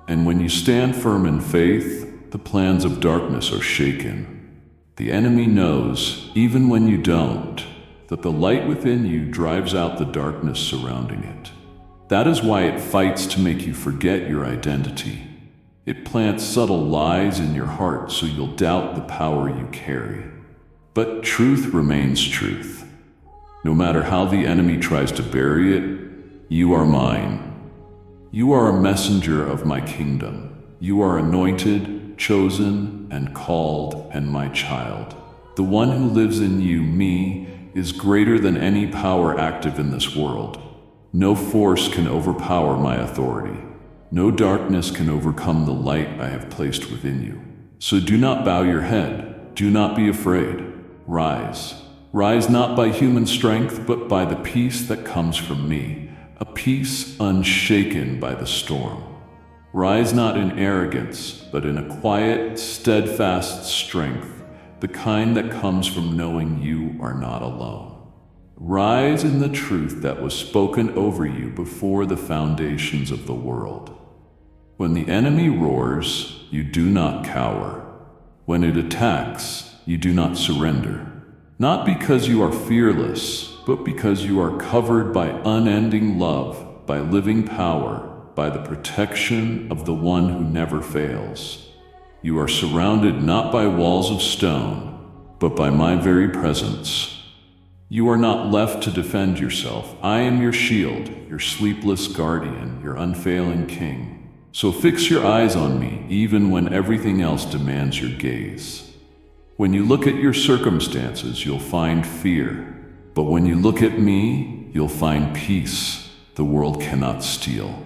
And when you stand firm in faith, the plans of darkness are shaken. The enemy knows, even when you don't, that the light within you drives out the darkness surrounding it. That is why it fights to make you forget your identity. It plants subtle lies in your heart so you'll doubt the power you carry. But truth remains truth. No matter how the enemy tries to bury it, you are mine. You are a messenger of my kingdom. You are anointed, chosen, and called, and my child. The one who lives in you, me, is greater than any power active in this world. No force can overpower my authority. No darkness can overcome the light I have placed within you. So do not bow your head. Do not be afraid. Rise. Rise not by human strength, but by the peace that comes from me, a peace unshaken by the storm. Rise not in arrogance, but in a quiet, steadfast strength, the kind that comes from knowing you are not alone. Rise in the truth that was spoken over you before the foundations of the world. When the enemy roars, you do not cower. When it attacks, you do not surrender. Not because you are fearless, but because you are covered by unending love, by living power, by the protection of the one who never fails. You are surrounded not by walls of stone, but by my very presence. You are not left to defend yourself. I am your shield, your sleepless guardian, your unfailing king. So fix your eyes on me, even when everything else demands your gaze. When you look at your circumstances, you'll find fear. But when you look at me, you'll find peace the world cannot steal.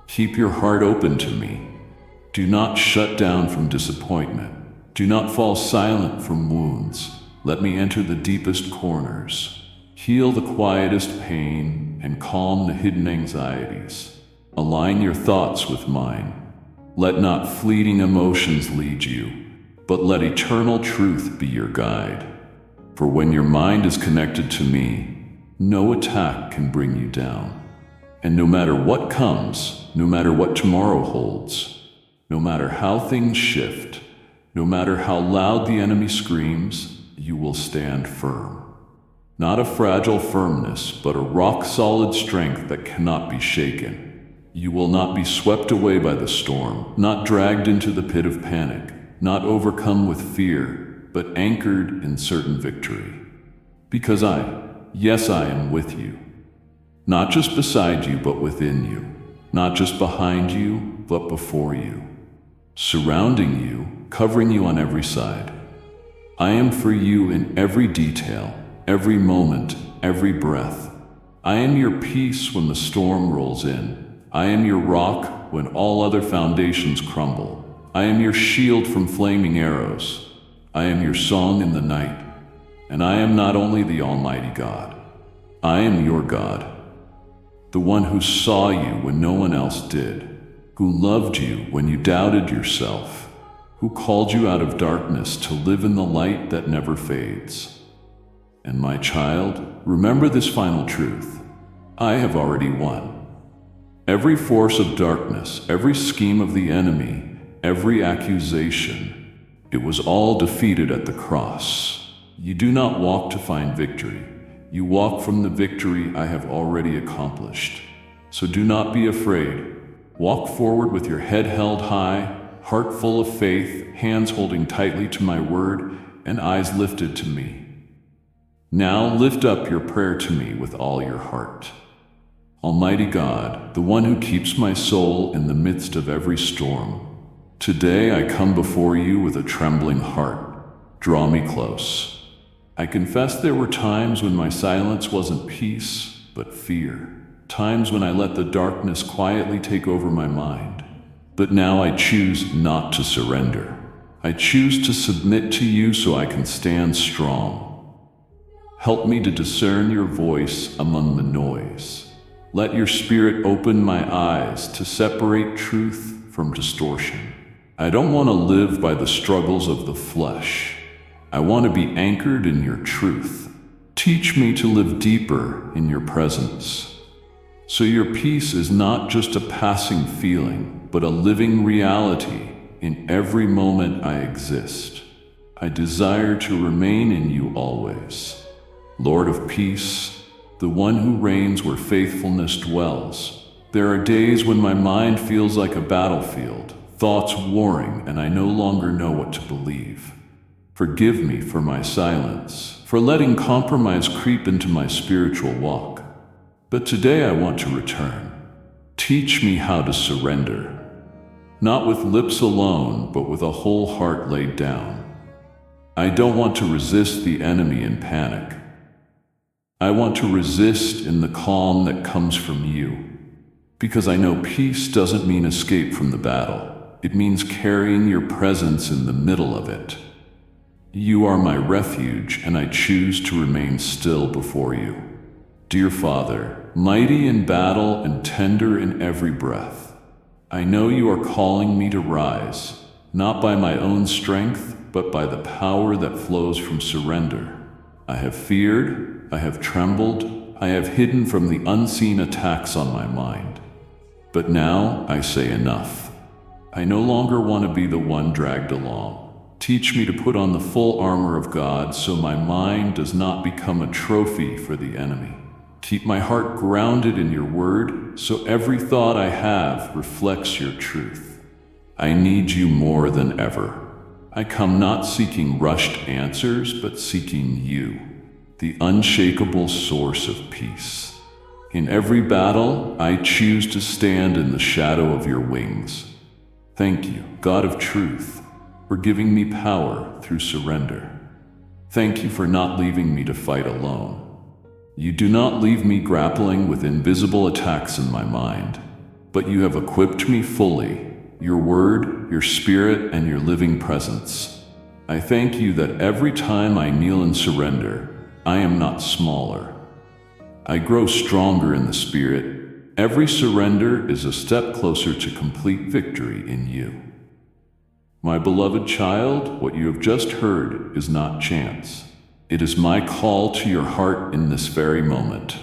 Keep your heart open to me. Do not shut down from disappointment. Do not fall silent from wounds. Let me enter the deepest corners, heal the quietest pain, and calm the hidden anxieties. Align your thoughts with mine. Let not fleeting emotions lead you, but let eternal truth be your guide. For when your mind is connected to me, no attack can bring you down. And no matter what comes, no matter what tomorrow holds, no matter how things shift, no matter how loud the enemy screams, you will stand firm. Not a fragile firmness, but a rock-solid strength that cannot be shaken. You will not be swept away by the storm, not dragged into the pit of panic, not overcome with fear, but anchored in certain victory. Because I am with you. Not just beside you, but within you. Not just behind you, but before you. Surrounding you, covering you on every side. I am for you in every detail, every moment, every breath. I am your peace when the storm rolls in. I am your rock when all other foundations crumble. I am your shield from flaming arrows. I am your song in the night. And I am not only the Almighty God. I am your God. The one who saw you when no one else did. Who loved you when you doubted yourself. Who called you out of darkness to live in the light that never fades. And my child, remember this final truth. I have already won. Every force of darkness, every scheme of the enemy, every accusation, it was all defeated at the cross. You do not walk to find victory. You walk from the victory I have already accomplished. So do not be afraid. Walk forward with your head held high, heart full of faith, hands holding tightly to my word, and eyes lifted to me. Now lift up your prayer to me with all your heart. Almighty God, the one who keeps my soul in the midst of every storm, today I come before you with a trembling heart. Draw me close. I confess there were times when my silence wasn't peace, but fear. Times when I let the darkness quietly take over my mind. But now I choose not to surrender. I choose to submit to you so I can stand strong. Help me to discern your voice among the noise. Let your spirit open my eyes to separate truth from distortion. I don't want to live by the struggles of the flesh. I want to be anchored in your truth. Teach me to live deeper in your presence. So your peace is not just a passing feeling, but a living reality, in every moment I exist. I desire to remain in you always. Lord of peace, the one who reigns where faithfulness dwells. There are days when my mind feels like a battlefield, thoughts warring, and I no longer know what to believe. Forgive me for my silence, for letting compromise creep into my spiritual walk. But today I want to return. Teach me how to surrender, not with lips alone, but with a whole heart laid down. I don't want to resist the enemy in panic. I want to resist in the calm that comes from you. Because I know peace doesn't mean escape from the battle. It means carrying your presence in the middle of it. You are my refuge, and I choose to remain still before you. Dear Father, mighty in battle and tender in every breath, I know you are calling me to rise, not by my own strength, but by the power that flows from surrender. I have feared, I have trembled, I have hidden from the unseen attacks on my mind. But now I say enough. I no longer want to be the one dragged along. Teach me to put on the full armor of God so my mind does not become a trophy for the enemy. Keep my heart grounded in your word so every thought I have reflects your truth. I need you more than ever. I come not seeking rushed answers, but seeking you, the unshakable source of peace. In every battle, I choose to stand in the shadow of your wings. Thank you, God of truth, for giving me power through surrender. Thank you for not leaving me to fight alone. You do not leave me grappling with invisible attacks in my mind, but you have equipped me fully, your word, your spirit, and your living presence. I thank you that every time I kneel and surrender, I am not smaller. I grow stronger in the spirit. Every surrender is a step closer to complete victory in you. My beloved child, what you have just heard is not chance. It is my call to your heart in this very moment.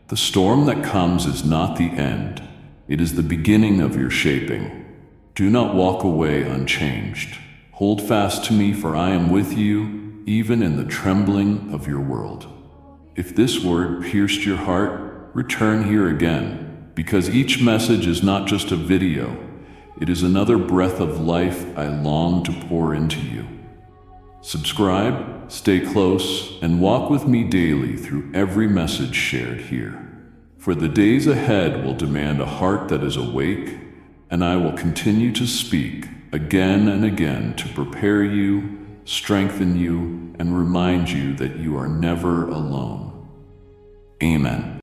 The storm that comes is not the end. It is the beginning of your shaping. Do not walk away unchanged. Hold fast to me, for I am with you, even in the trembling of your world. If this word pierced your heart, return here again, because each message is not just a video. It is another breath of life I long to pour into you. Subscribe, stay close, and walk with me daily through every message shared here. For the days ahead will demand a heart that is awake, and I will continue to speak again and again to prepare you, strengthen you, and remind you that you are never alone. Amen.